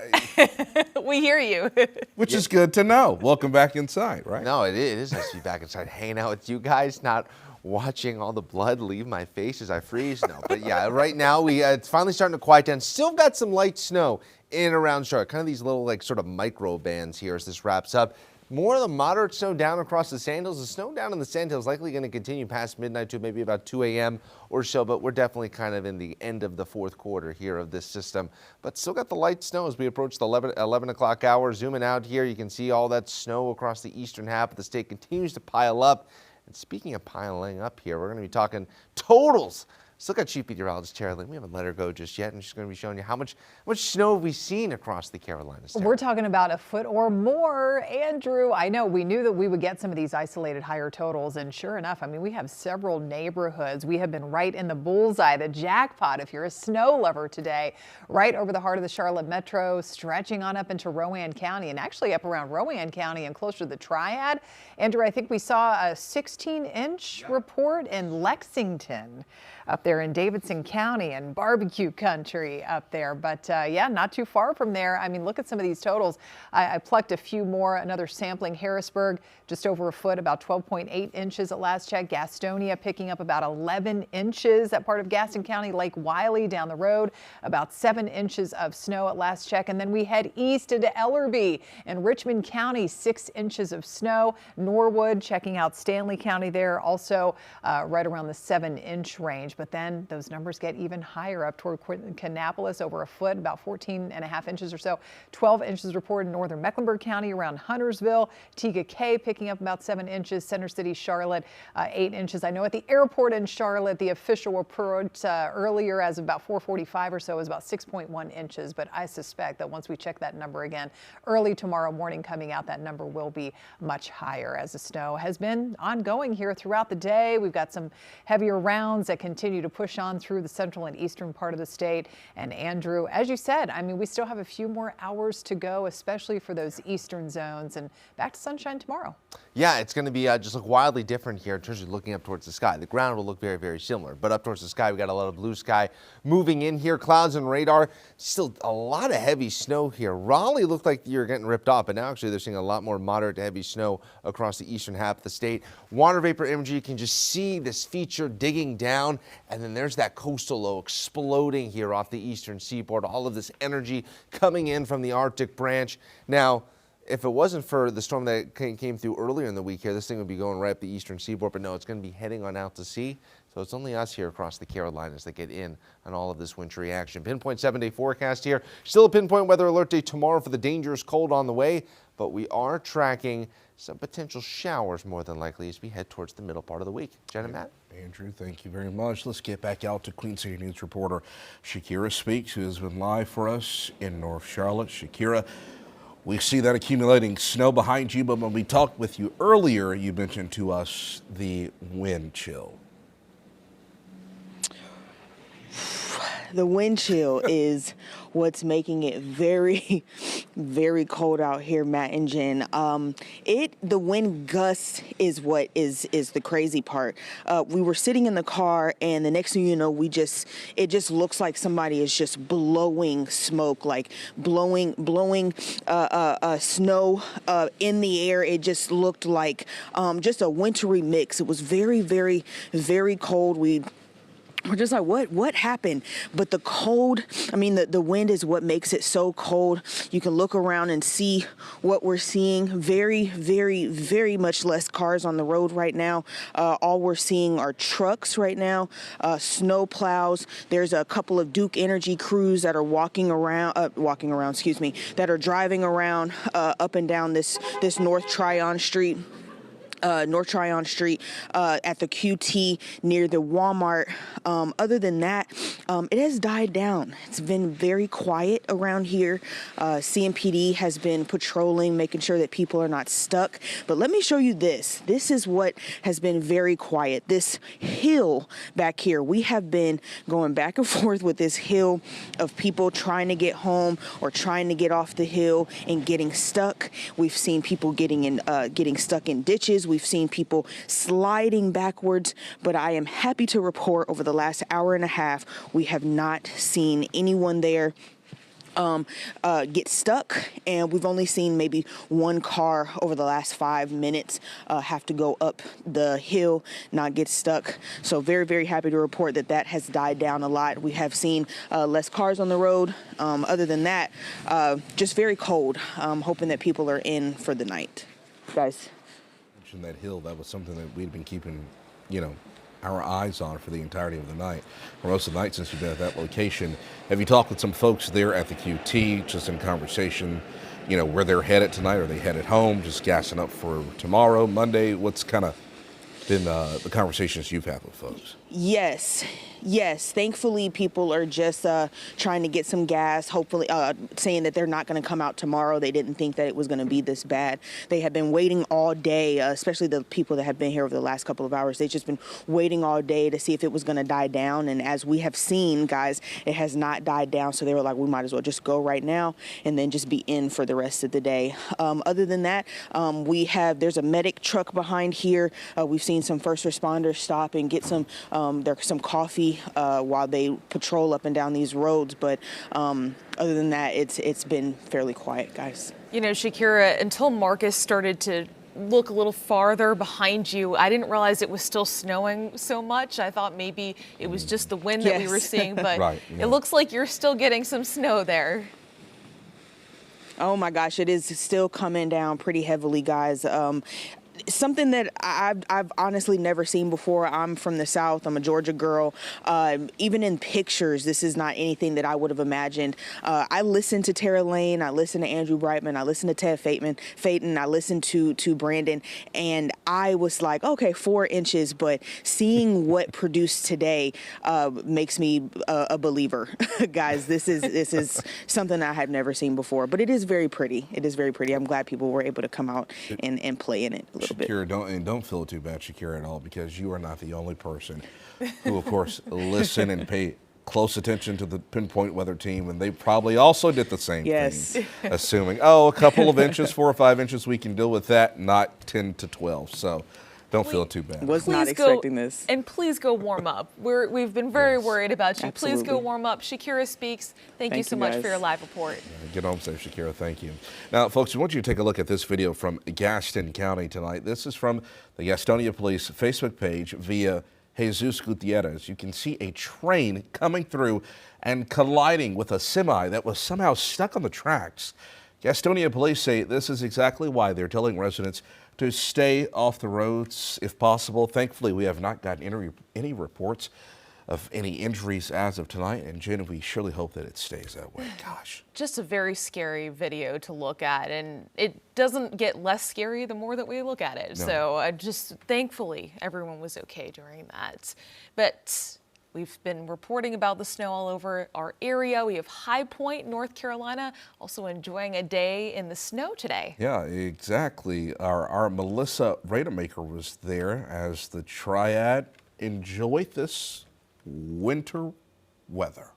We hear you. Which is good to know. Welcome back inside, right? No, it is nice to be back inside, hanging out with you guys, not watching all the blood leave my face as I freeze. No, but yeah, right now it's finally starting to quiet down. Still got some light snow in and around Charlotte, kind of these little like sort of micro bands here as this wraps up. More of the moderate snow down across the Sandhills. The snow down in the Sandhills likely going to continue past midnight to maybe about 2 a.m. or so, but we're definitely kind of in the end of the fourth quarter here of this system. But still got the light snow as we approach the 11 o'clock hour. Zooming out here, you can see all that snow across the eastern half of the state continues to pile up. And speaking of piling up here, we're going to be talking totals. Still got Chief Meteorologist Tara Lynn. We haven't let her go just yet, and she's going to be showing you how much snow have we seen across the Carolinas. Tara. We're talking about a foot or more. Andrew, I know we knew that we would get some of these isolated higher totals, and sure enough, I mean, we have several neighborhoods. We have been right in the bullseye, the jackpot, if you're a snow lover today, right over the heart of the Charlotte Metro, stretching on up into Rowan County, and actually up around Rowan County and closer to the Triad. Andrew, I think we saw a 16-inch report in Lexington up there. there in Davidson County and barbecue country up there. But yeah, not too far from there. I mean, look at some of these totals. I plucked a few more. Another sampling, Harrisburg, just over a foot, about 12.8 inches at last check. Gastonia picking up about 11 inches. That part of Gaston County, Lake Wiley down the road, about 7 inches of snow at last check. And then we head east into Ellerby in Richmond County, 6 inches of snow. Norwood, checking out Stanley County there, also right around the 7-inch range. But then those numbers get even higher up toward Kannapolis, over a foot, about 14.5 inches or so. 12 inches reported in northern Mecklenburg County around Huntersville. Tega Cay picking up about 7 inches. Center City, Charlotte, 8 inches. I know at the airport in Charlotte, the official report earlier as of about 4:45 or so is about 6.1 inches. But I suspect that once we check that number again early tomorrow morning coming out, that number will be much higher as the snow has been ongoing here throughout the day. We've got some heavier rounds that continue to push on through the central and eastern part of the state. And Andrew, as you said, I mean, we still have a few more hours to go, especially for those eastern zones, and back to sunshine tomorrow. Yeah, it's going to be just look wildly different here in terms of looking up towards the sky. The ground will look very, very similar, but up towards the sky, we got a lot of blue sky moving in here. Clouds and radar, still a lot of heavy snow here. Raleigh looked like you're getting ripped off, but now actually they're seeing a lot more moderate to heavy snow across the eastern half of the state. Water vapor imagery, you can just see this feature digging down, and then there's that coastal low exploding here off the eastern seaboard. All of this energy coming in from the Arctic branch. Now, if it wasn't for the storm that came through earlier in the week here, this thing would be going right up the eastern seaboard, but no, it's going to be heading on out to sea. So it's only us here across the Carolinas that get in on all of this wintry action. Pinpoint 7-day forecast here. Still a pinpoint weather alert day tomorrow for the dangerous cold on the way, but we are tracking some potential showers more than likely as we head towards the middle part of the week. Jen and Matt. Andrew, thank you very much. Let's get back out to Queen City News reporter Shakira Speaks, who has been live for us in North Charlotte. Shakira, we see that accumulating snow behind you, but when we talked with you earlier, you mentioned to us the wind chill. The wind chill is what's making it very, very cold out here, Matt and Jen. The wind gust is what is the crazy part. We were sitting in the car, and the next thing you know, it just looks like somebody is just blowing smoke, like blowing snow in the air. It just looked like just a wintry mix. It was very, very, very cold. We're just like, what happened? But the cold, I mean, the wind is what makes it so cold. You can look around and see what we're seeing. Very, very, very much less cars on the road right now. All we're seeing are trucks right now, snow plows. There's a couple of Duke Energy crews that are that are driving around up and down this North Tryon Street. At the QT near the Walmart. Other than that, it has died down. It's been very quiet around here. CMPD has been patrolling, making sure that people are not stuck. But let me show you this. This is what has been very quiet. This hill back here. We have been going back and forth with this hill of people trying to get home or trying to get off the hill and getting stuck. We've seen people getting stuck in ditches. We've seen people sliding backwards, but I am happy to report over the last hour and a half, we have not seen anyone there get stuck, and we've only seen maybe one car over the last 5 minutes have to go up the hill, not get stuck. So very, very happy to report that has died down a lot. We have seen less cars on the road. Other than that, just very cold. Hoping that people are in for the night. Guys. That hill, that was something that we'd been keeping, our eyes on for the entirety of the night, for most of the night since you've been at that location. Have you talked with some folks there at the QT, just in conversation, where they're headed tonight? Are they headed home, just gassing up for tomorrow, Monday? What's kind of been the conversations you've had with folks? Yes. Thankfully, people are just trying to get some gas, hopefully saying that they're not going to come out tomorrow. They didn't think that it was going to be this bad. They have been waiting all day, especially the people that have been here over the last couple of hours. They've just been waiting all day to see if it was going to die down. And as we have seen, guys, it has not died down. So they were like, we might as well just go right now and then just be in for the rest of the day. Other than that, there's a medic truck behind here. We've seen seen some first responders stop and get some coffee while they patrol up and down these roads. But other than that, it's been fairly quiet, guys. You know, Shakira, until Marcus started to look a little farther behind you, I didn't realize it was still snowing so much. I thought maybe it was just the wind that we were seeing, but Right, yeah. It looks like you're still getting some snow there. Oh my gosh, it is still coming down pretty heavily, guys. Something that I've honestly never seen before. I'm from the South. I'm a Georgia girl. Even in pictures, this is not anything that I would have imagined. I listened to Tara Lane. I listened to Andrew Brightman. I listened to Ted Phaeton. I listened to Brandon. And I was like, okay, 4 inches. But seeing what produced today makes me a believer. Guys, this is something I have never seen before. But it is very pretty. It is very pretty. I'm glad people were able to come out and play in it a little bit. Shakira, don't feel too bad, Shakira, at all, because you are not the only person who, of course, listen and pay close attention to the pinpoint weather team, and they probably also did the same thing, assuming, a couple of inches, 4 or 5 inches, we can deal with that, not 10 to 12. So don't feel too bad. Was not expecting this. And please go warm up. We've been very worried about you. Absolutely. Please go warm up. Shakira Speaks, thank you so much for your live report. Get home safe, Shakira. Thank you. Now, folks, we want you to take a look at this video from Gaston County tonight. This is from the Gastonia Police Facebook page via Jesus Gutierrez. You can see a train coming through and colliding with a semi that was somehow stuck on the tracks. Gastonia Police say this is exactly why they're telling residents to stay off the roads if possible. Thankfully, we have not gotten any reports of any injuries as of tonight, and Jen, we surely hope that it stays that way. Gosh. Just a very scary video to look at, and it doesn't get less scary the more that we look at it. No. So just thankfully everyone was okay during that. But we've been reporting about the snow all over our area. We have High Point, North Carolina, also enjoying a day in the snow today. Yeah, exactly. Our Melissa Rademacher was there as the Triad enjoyed this winter weather.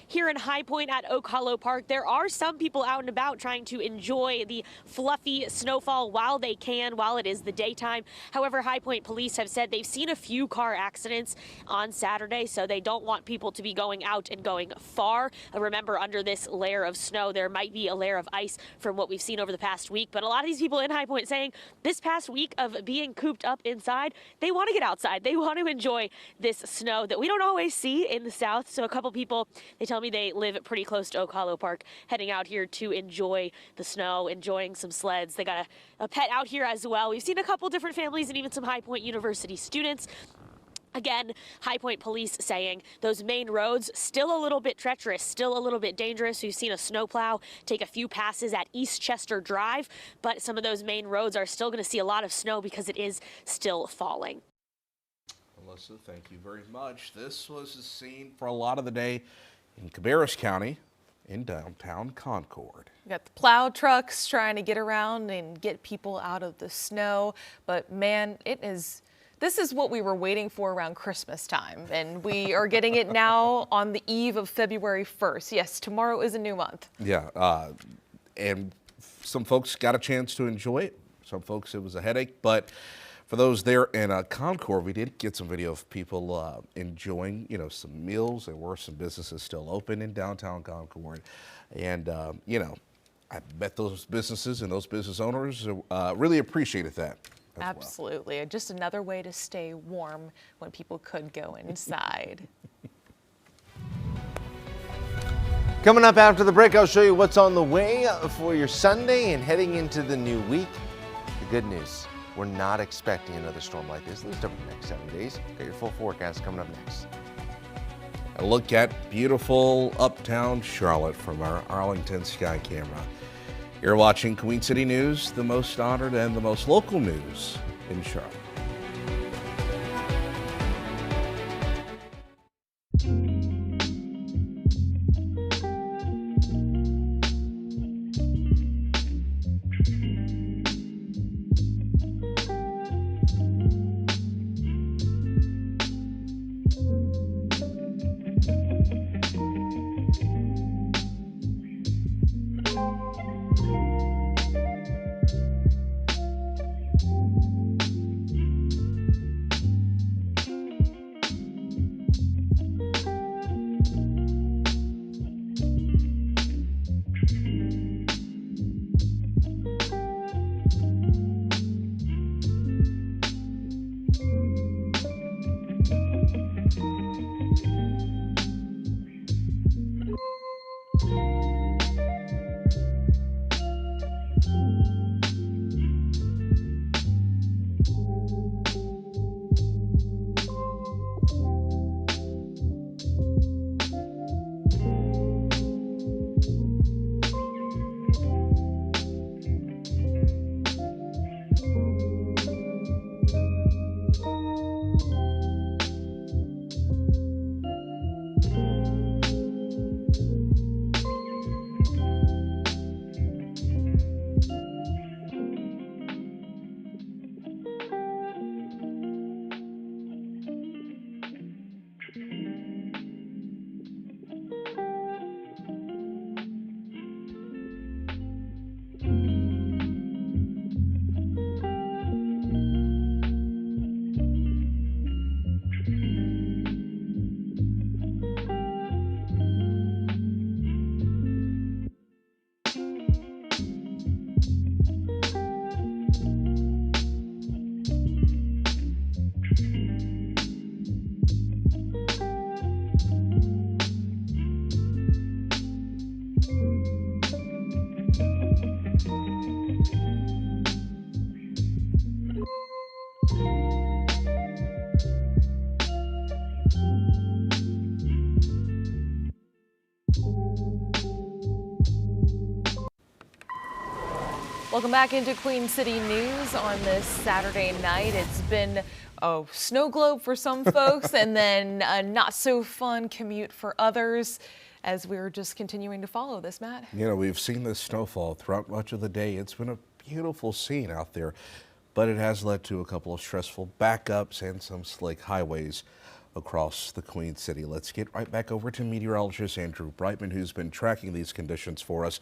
Here in High Point at Oak Hollow Park, there are some people out and about trying to enjoy the fluffy snowfall while they can, while it is the daytime. However, High Point police have said they've seen a few car accidents on Saturday, so they don't want people to be going out and going far. Remember, under this layer of snow, there might be a layer of ice from what we've seen over the past week. But a lot of these people in High Point saying this past week of being cooped up inside, they want to get outside. They want to enjoy this snow that we don't always see in the South. So a couple people, they tell me they live pretty close to Oak Hollow Park, heading out here to enjoy the snow, enjoying some sleds. They got a pet out here as well. We've seen a couple different families and even some High Point University students. Again, High Point police saying those main roads still a little bit treacherous, still a little bit dangerous. We've seen a snowplow take a few passes at East Chester Drive, but some of those main roads are still going to see a lot of snow because it is still falling. Melissa, thank you very much. This was the scene for a lot of the day in Cabarrus County in downtown Concord. We got the plow trucks trying to get around and get people out of the snow, but man, this is what we were waiting for around Christmas time, and we are getting it now on the eve of February 1st. Yes, tomorrow is a new month. Yeah, and some folks got a chance to enjoy it. Some folks, it was a headache, but for those there in Concord, we did get some video of people enjoying, some meals. There were some businesses still open in downtown Concord. And, I bet those businesses and those business owners really appreciated that. Absolutely. Well. Just another way to stay warm when people could go inside. Coming up after the break, I'll show you what's on the way for your Sunday and heading into the new week. The good news. We're not expecting another storm like this, at least over the next 7 days. Got your full forecast coming up next. A look at beautiful uptown Charlotte from our Arlington Sky Camera. You're watching Queen City News, the most honored and the most local news in Charlotte. Welcome back into Queen City News on this Saturday night. It's been a snow globe for some folks and then a not so fun commute for others as we're just continuing to follow this, Matt. You know, we've seen this snowfall throughout much of the day. It's been a beautiful scene out there, but it has led to a couple of stressful backups and some slick highways across the Queen City. Let's get right back over to meteorologist Andrew Brightman, who's been tracking these conditions for us.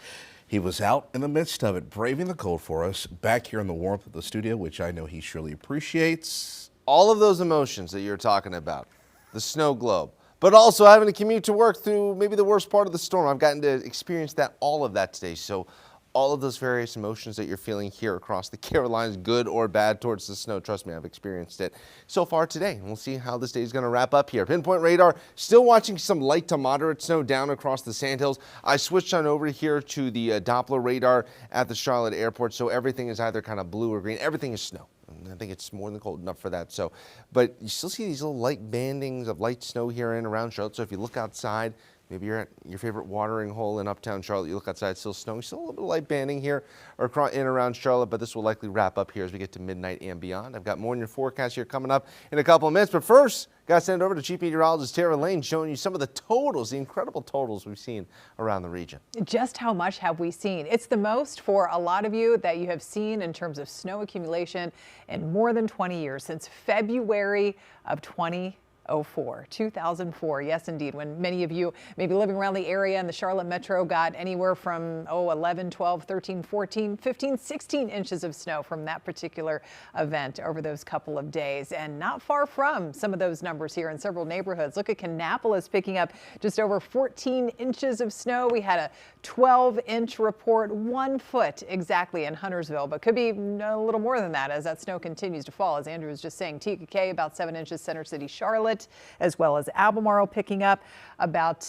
He was out in the midst of it, braving the cold for us, back here in the warmth of the studio, which I know he surely appreciates. All of those emotions that you're talking about, the snow globe, but also having to commute to work through maybe the worst part of the storm. I've gotten to experience all of that today. So all of those various emotions that you're feeling here across the Carolinas, good or bad towards the snow, trust me, I've experienced it so far today. And we'll see how this day is going to wrap up here. Pinpoint radar, still watching some light to moderate snow down across the Sandhills. I switched on over here to the Doppler radar at the Charlotte airport, so everything is either kind of blue or green. Everything is snow. I think it's more than cold enough for that. So, but you still see these little light bandings of light snow here and around Charlotte. So if you look outside, maybe you're at your favorite watering hole in uptown Charlotte. You look outside, still snowing, still a little bit of light banding here or in around Charlotte, but this will likely wrap up here as we get to midnight and beyond. I've got more in your forecast here coming up in a couple of minutes, but first, got to send it over to Chief Meteorologist Tara Lane, showing you some of the totals, the incredible totals we've seen around the region. Just how much have we seen? It's the most for a lot of you that you have seen in terms of snow accumulation in more than 20 years, since February of 2004. Yes, indeed. When many of you may be living around the area and the Charlotte metro got anywhere from 11, 12, 13, 14, 15, 16 inches of snow from that particular event over those couple of days. And not far from some of those numbers here in several neighborhoods. Look at Kannapolis picking up just over 14 inches of snow. We had a 12-inch report, 1 foot exactly in Huntersville, but could be a little more than that as that snow continues to fall. As Andrew was just saying, TKK about 7 inches, Center City, Charlotte, as well as Albemarle picking up about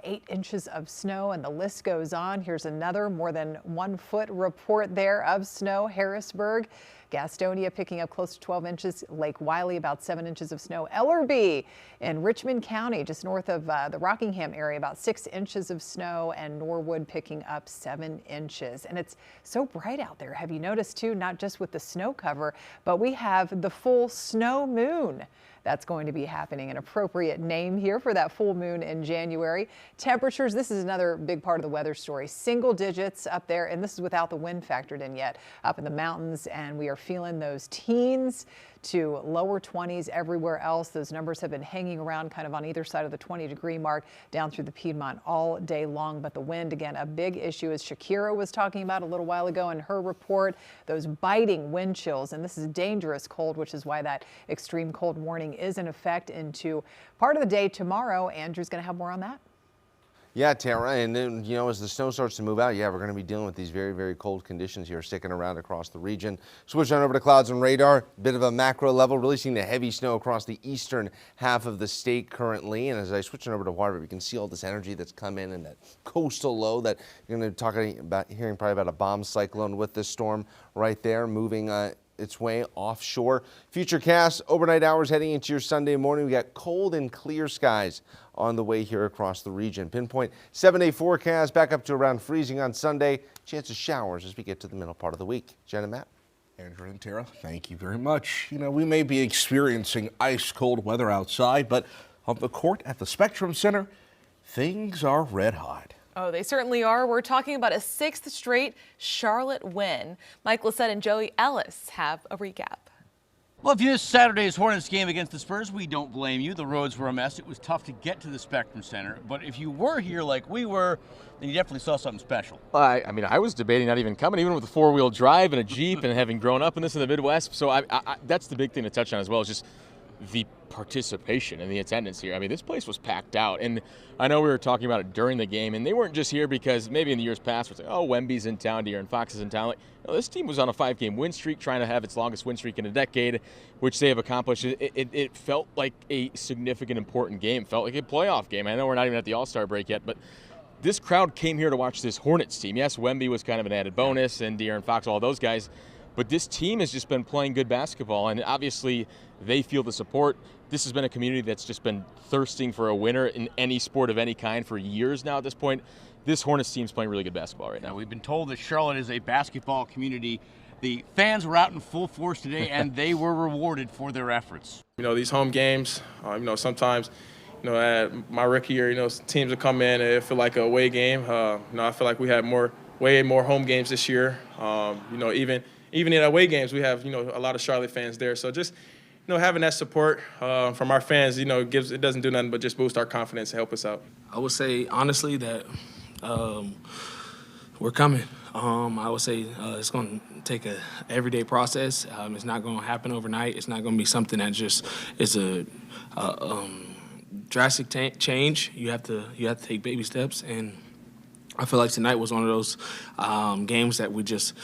8 inches of snow, and the list goes on. Here's another more than 1 foot report there of snow. Harrisburg, Gastonia picking up close to 12 inches. Lake Wiley about 7 inches of snow. Ellerbe in Richmond County, just north of the Rockingham area, about 6 inches of snow, and Norwood picking up 7 inches. And it's so bright out there. Have you noticed too, not just with the snow cover, but we have the full snow moon. That's going to be happening. An appropriate name here for that full moon in January. Temperatures, this is another big part of the weather story. Single digits up there, and this is without the wind factored in yet, up in the mountains, and we are feeling those teens to lower 20s everywhere else. Those numbers have been hanging around kind of on either side of the 20-degree mark down through the Piedmont all day long. But the wind, again, a big issue, as Shakira was talking about a little while ago in her report, those biting wind chills. And this is dangerous cold, which is why that extreme cold warning is in effect into part of the day tomorrow. Andrew's going to have more on that. Yeah, Tara, and then, as the snow starts to move out, we're going to be dealing with these very, very cold conditions here sticking around across the region. Switch on over to clouds and radar, bit of a macro level, really seeing the heavy snow across the eastern half of the state currently. And as I switch on over to water, we can see all this energy that's come in and that coastal low that you're going to talk about, hearing probably about a bomb cyclone with this storm right there moving its way offshore. Futurecast, overnight hours heading into your Sunday morning. We got cold and clear skies on the way here across the region. Pinpoint 7-day forecast back up to around freezing on Sunday. Chance of showers as we get to the middle part of the week. Jen and Matt. Andrew and Tara, thank you very much. We may be experiencing ice cold weather outside, but on the court at the Spectrum Center, things are red hot. Oh, they certainly are. We're talking about a 6th straight Charlotte win. Mike Lissette and Joey Ellis have a recap. Well, if you missed Saturday's Hornets game against the Spurs, we don't blame you. The roads were a mess. It was tough to get to the Spectrum Center. But if you were here like we were, then you definitely saw something special. I mean, I was debating not even coming, even with a four-wheel drive and a Jeep and having grown up in this in the Midwest. So that's the big thing to touch on as well, is just the participation and the attendance here. I mean, this place was packed out. And I know we were talking about it during the game, and they weren't just here because maybe in the years past, we're saying, oh, Wemby's in town, De'Aaron Fox is in town. Like, no, this team was on a 5-game win streak, trying to have its longest win streak in a decade, which they have accomplished. It felt like a significant, important game. It felt like a playoff game. I know we're not even at the All-Star break yet, but this crowd came here to watch this Hornets team. Yes, Wemby was kind of an added bonus, and De'Aaron Fox, all those guys. But this team has just been playing good basketball, and obviously they feel the support. This has been a community that's just been thirsting for a winner in any sport of any kind for years now at this point. This Hornets team's playing really good basketball right now. We've been told that Charlotte is a basketball community. The fans were out in full force today, and they were rewarded for their efforts. These home games, sometimes, at my rookie year, teams will come in and it feel like a away game. I feel like we had way more home games this year. Even in away games, we have, a lot of Charlotte fans there. So just, having that support from our fans, it doesn't do nothing but just boost our confidence and help us out. I would say, honestly, that we're coming. I would say it's going to take a everyday process. It's not going to happen overnight. It's not going to be something that just is a drastic change. You have to take baby steps, and I feel like tonight was one of those games that we just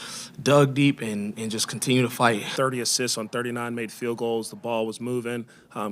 dug deep and just continue to fight. 30 assists on 39 made field goals. The ball was moving,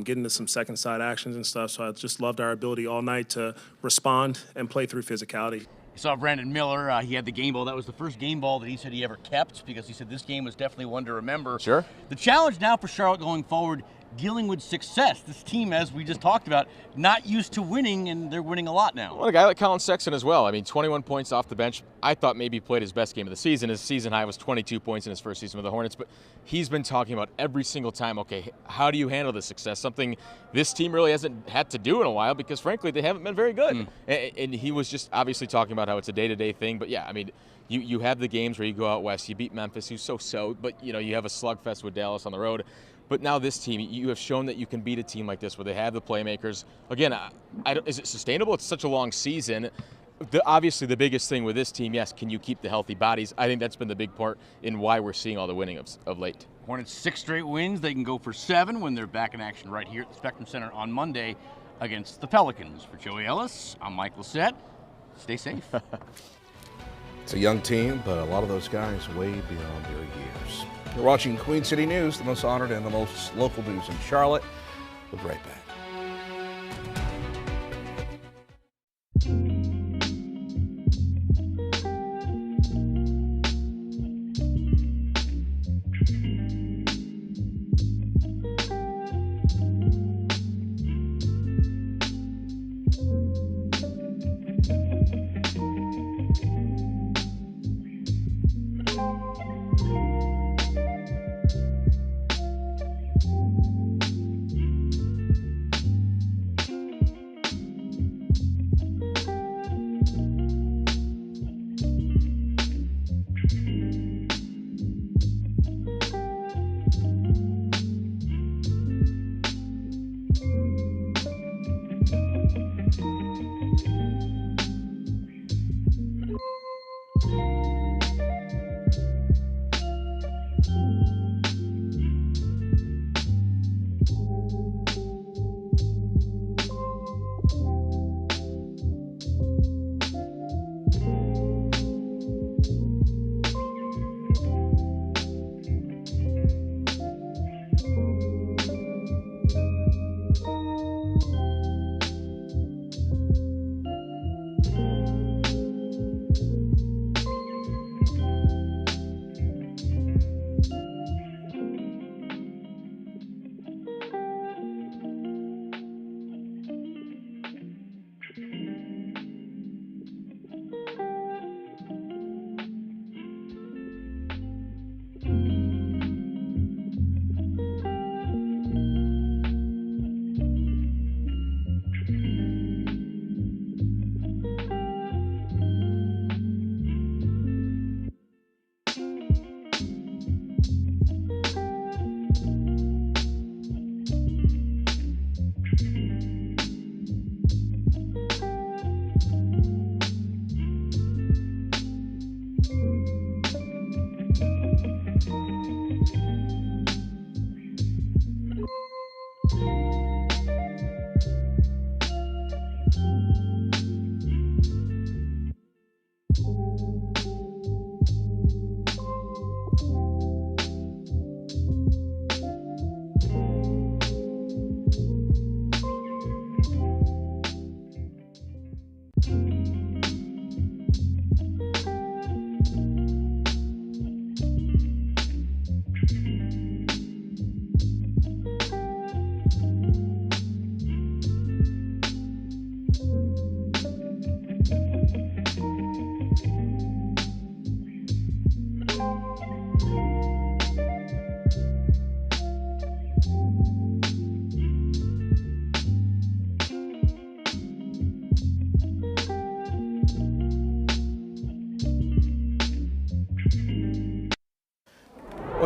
getting to some second side actions and stuff. So I just loved our ability all night to respond and play through physicality. You saw Brandon Miller. He had the game ball. That was the first game ball that he said he ever kept, because he said this game was definitely one to remember. Sure. The challenge now for Charlotte going forward, dealing with success. This team, as we just talked about, not used to winning, and they're winning a lot now. Well, a guy like Colin Sexton as well. I mean, 21 points off the bench. I thought maybe he played his best game of the season. His season high was 22 points in his first season with the Hornets, but he's been talking about every single time, okay, how do you handle this success? Something this team really hasn't had to do in a while because, frankly, they haven't been very good. And he was just obviously talking about how it's a day-to-day thing. But, yeah, I mean, you have the games where you go out west, you beat Memphis, who's so-so, but, you have a slugfest with Dallas on the road. But now this team, you have shown that you can beat a team like this where they have the playmakers. Again, is it sustainable? It's such a long season. Obviously, the biggest thing with this team, yes, can you keep the healthy bodies? I think that's been the big part in why we're seeing all the winning of late. Hornets 6 straight wins. They can go for 7 when they're back in action right here at the Spectrum Center on Monday against the Pelicans. For Joey Ellis, I'm Mike Lissette. Stay safe. It's a young team, but a lot of those guys way beyond their years. You're watching Queen City News, the most honored and the most local news in Charlotte. We'll be right back.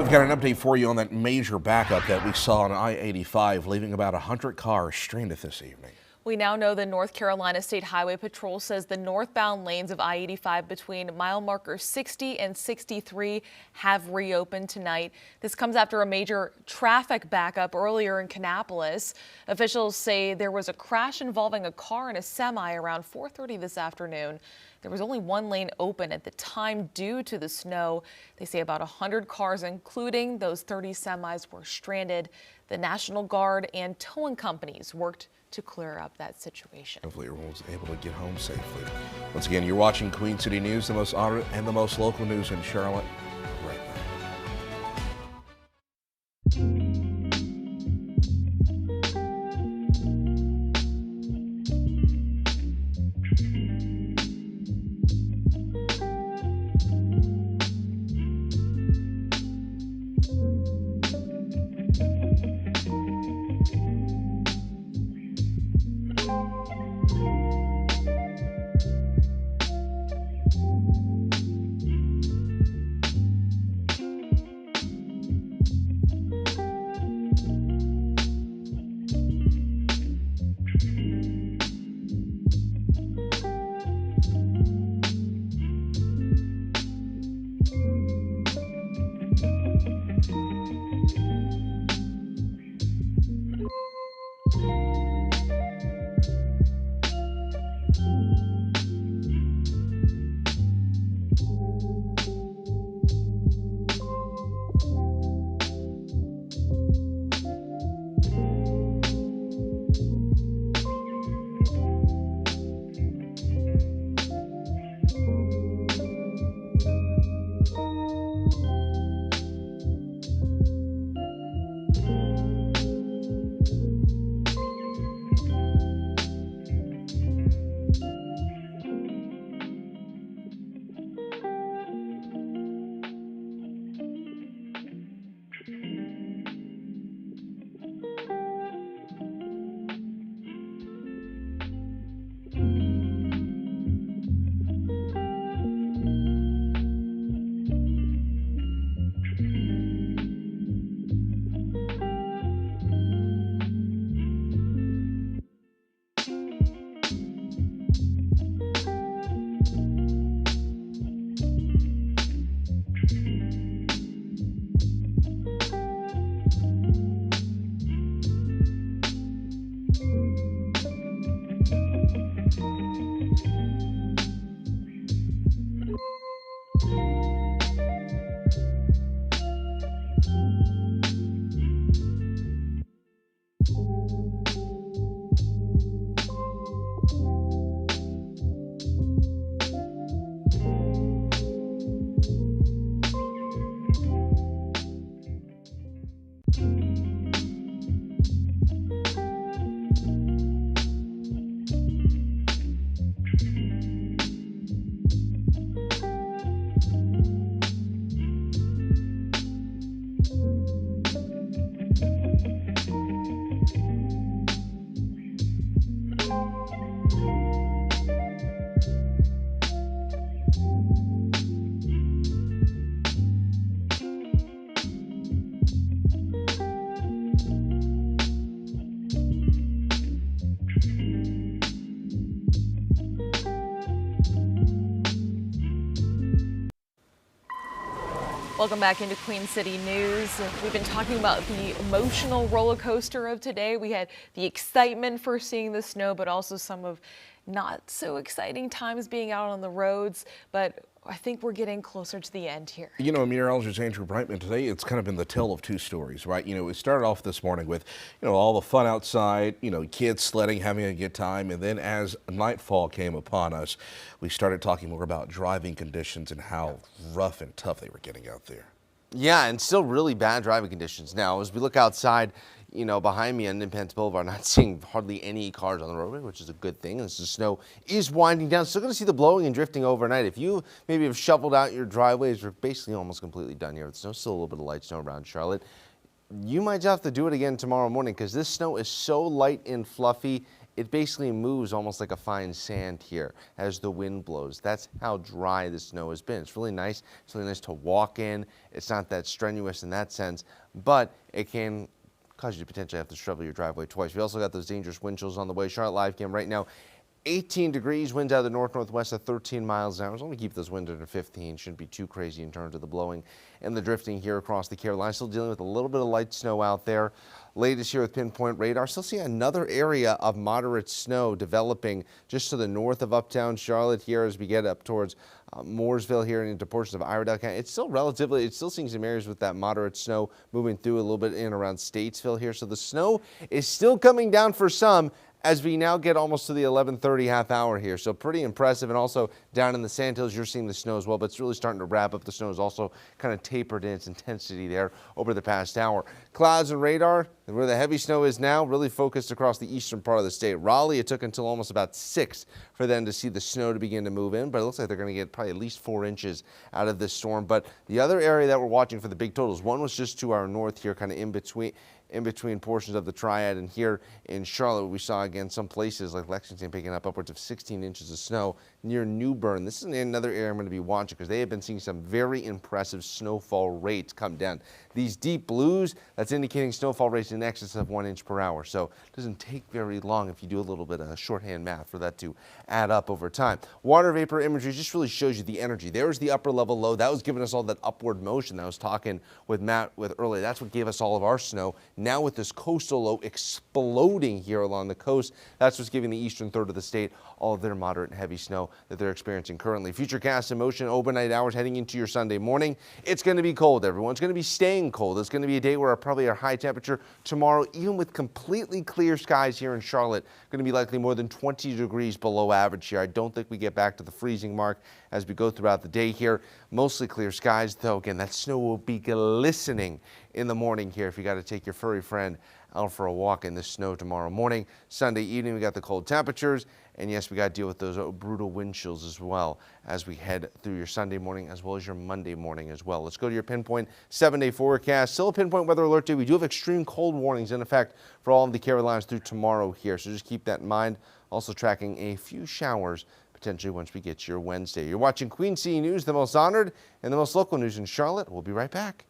We've got an update for you on that major backup that we saw on I-85, leaving about 100 cars stranded this evening. We now know the North Carolina State Highway Patrol says the northbound lanes of I-85 between mile markers 60 and 63 have reopened tonight. This comes after a major traffic backup earlier in Kannapolis. Officials say there was a crash involving a car and a semi around 4:30 this afternoon. There was only one lane open at the time due to the snow. They say about 100 cars, including those 30 semis, were stranded. The National Guard and towing companies worked to clear up that situation. Hopefully everyone's able to get home safely. Once again, you're watching Queen City News, the most honored and the most local news in Charlotte. Right now. Welcome back into Queen City News. We've been talking about the emotional roller coaster of today. We had the excitement for seeing the snow, but also some of not so exciting times being out on the roads. But I think we're getting closer to the end here. You know, meteorologist Andrew Brightman, today it's kind of been the tale of two stories, right? You know, we started off this morning with, all the fun outside, kids sledding, having a good time. And then as nightfall came upon us, we started talking more about driving conditions and how rough and tough they were getting out there. Yeah, and still really bad driving conditions. Now, as we look outside, behind me on Independence Boulevard, not seeing hardly any cars on the roadway, which is a good thing. As the snow is winding down, still going to see the blowing and drifting overnight. If you maybe have shoveled out your driveways, we're basically almost completely done here. There's still a little bit of light snow around Charlotte. You might have to do it again tomorrow morning because this snow is so light and fluffy. it basically moves almost like a fine sand here as the wind blows. That's how dry the snow has been. It's really nice. It's really nice to walk in. It's not that strenuous in that sense, but it can cause you to potentially have to shovel your driveway twice. We also got those dangerous wind chills on the way. Charlotte live cam right now. 18 degrees, winds out of the north-northwest at 13 miles an hour. As long as we keep those winds under 15, shouldn't be too crazy in terms of the blowing and the drifting here across the Carolinas. Still dealing with a little bit of light snow out there. Latest here with pinpoint radar. Still see another area of moderate snow developing just to the north of uptown Charlotte here as we get up towards Mooresville here and into portions of Iredell County. It's still seeing some areas with that moderate snow moving through a little bit in around Statesville here. So the snow is still coming down for some, as we now get almost to the 11:30 half hour here. So pretty impressive. And also down in the Sandhills, you're seeing the snow as well, but it's really starting to wrap up. The snow is also kind of tapered in its intensity there over the past hour. Clouds and radar, where the heavy snow is now, really focused across the eastern part of the state. Raleigh, it took until almost about 6 for them to see the snow to begin to move in, but it looks like they're going to get probably at least 4 inches out of this storm. But the other area that we're watching for the big totals, one was just to our north here, kind of in between portions of the Triad, and here in Charlotte we saw again some places like Lexington picking up upwards of 16 inches of snow near New Bern. This is another area I'm going to be watching because they have been seeing some very impressive snowfall rates come down. These deep blues, that's indicating snowfall rates in excess of 1 inch per hour. So it doesn't take very long if you do a little bit of shorthand math for that to add up over time. Water vapor imagery just really shows you the energy. There's the upper level low. That was giving us all that upward motion that I was talking with Matt with earlier. That's what gave us all of our snow. Now with this coastal low exploding here along the coast, that's what's giving the eastern third of the state all of their moderate and heavy snow that they're experiencing currently. Futurecast in motion, overnight hours heading into your Sunday morning. It's going to be cold, everyone. It's going to be staying cold. It's going to be a day where probably our high temperature tomorrow, even with completely clear skies here in Charlotte, going to be likely more than 20 degrees below average here. I don't think we get back to the freezing mark as we go throughout the day here. Mostly clear skies, though. Again, that snow will be glistening in the morning here if you got to take your furry friend out for a walk in the snow tomorrow morning. Sunday evening, we got the cold temperatures. And yes, we got to deal with those brutal wind chills as well as we head through your Sunday morning as well as your Monday morning as well. Let's go to your pinpoint 7-day forecast. Still a pinpoint weather alert day. We do have extreme cold warnings in effect for all of the Carolinas through tomorrow here. So just keep that in mind. Also tracking a few showers potentially once we get to your Wednesday. You're watching Queen City News, the most honored and the most local news in Charlotte. We'll be right back.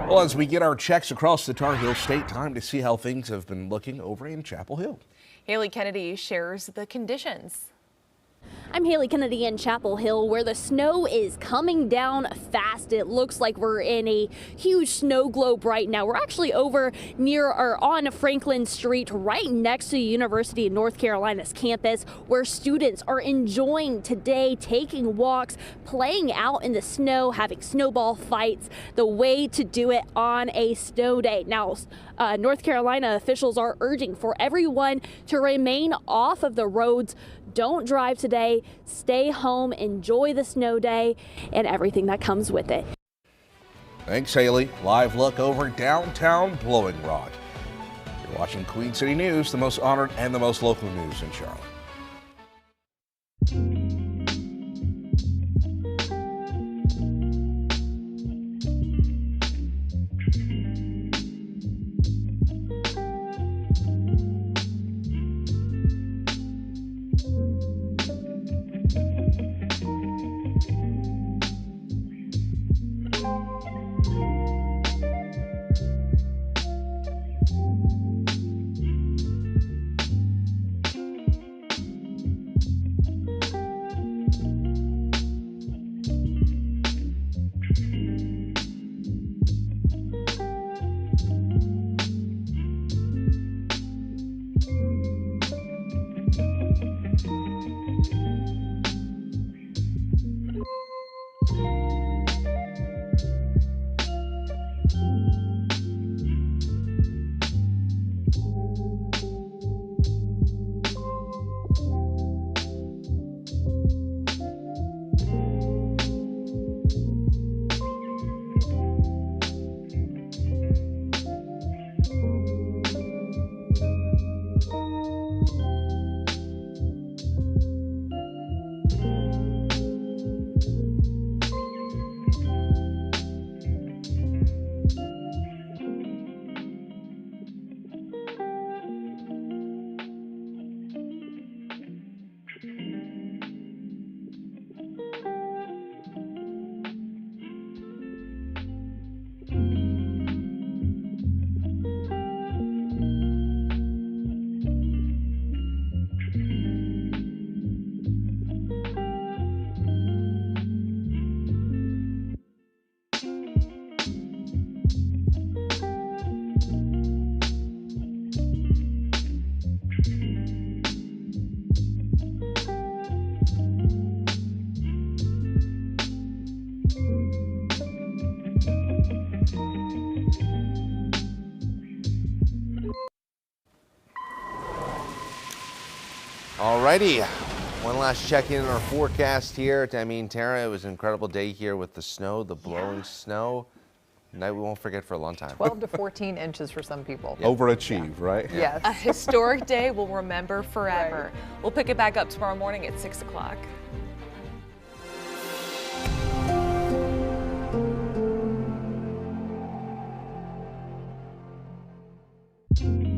Well, as we get our checks across the Tar Heel State, time to see how things have been looking over in Chapel Hill. Haley Kennedy shares the conditions. I'm Haley Kennedy in Chapel Hill, where the snow is coming down fast. It looks like we're in a huge snow globe right now. We're actually over near or on Franklin Street, right next to the University of North Carolina's campus, where students are enjoying today, taking walks, playing out in the snow, having snowball fights, the way to do it on a snow day. Now, North Carolina officials are urging for everyone to remain off of the roads. Don't drive today, stay home, enjoy the snow day and everything that comes with it. Thanks, Haley. Live look over downtown Blowing Rock. You're watching Queen City News, the most honored and the most local news in Charlotte. Alrighty, one last check-in on our forecast here. I mean, Tara, it was an incredible day here with the snow, the blowing snow. Night we won't forget for a long time. 12 to 14 inches for some people. Overachieve, right? Yes. A historic day we'll remember forever. Right. We'll pick it back up tomorrow morning at 6 o'clock. Thank you.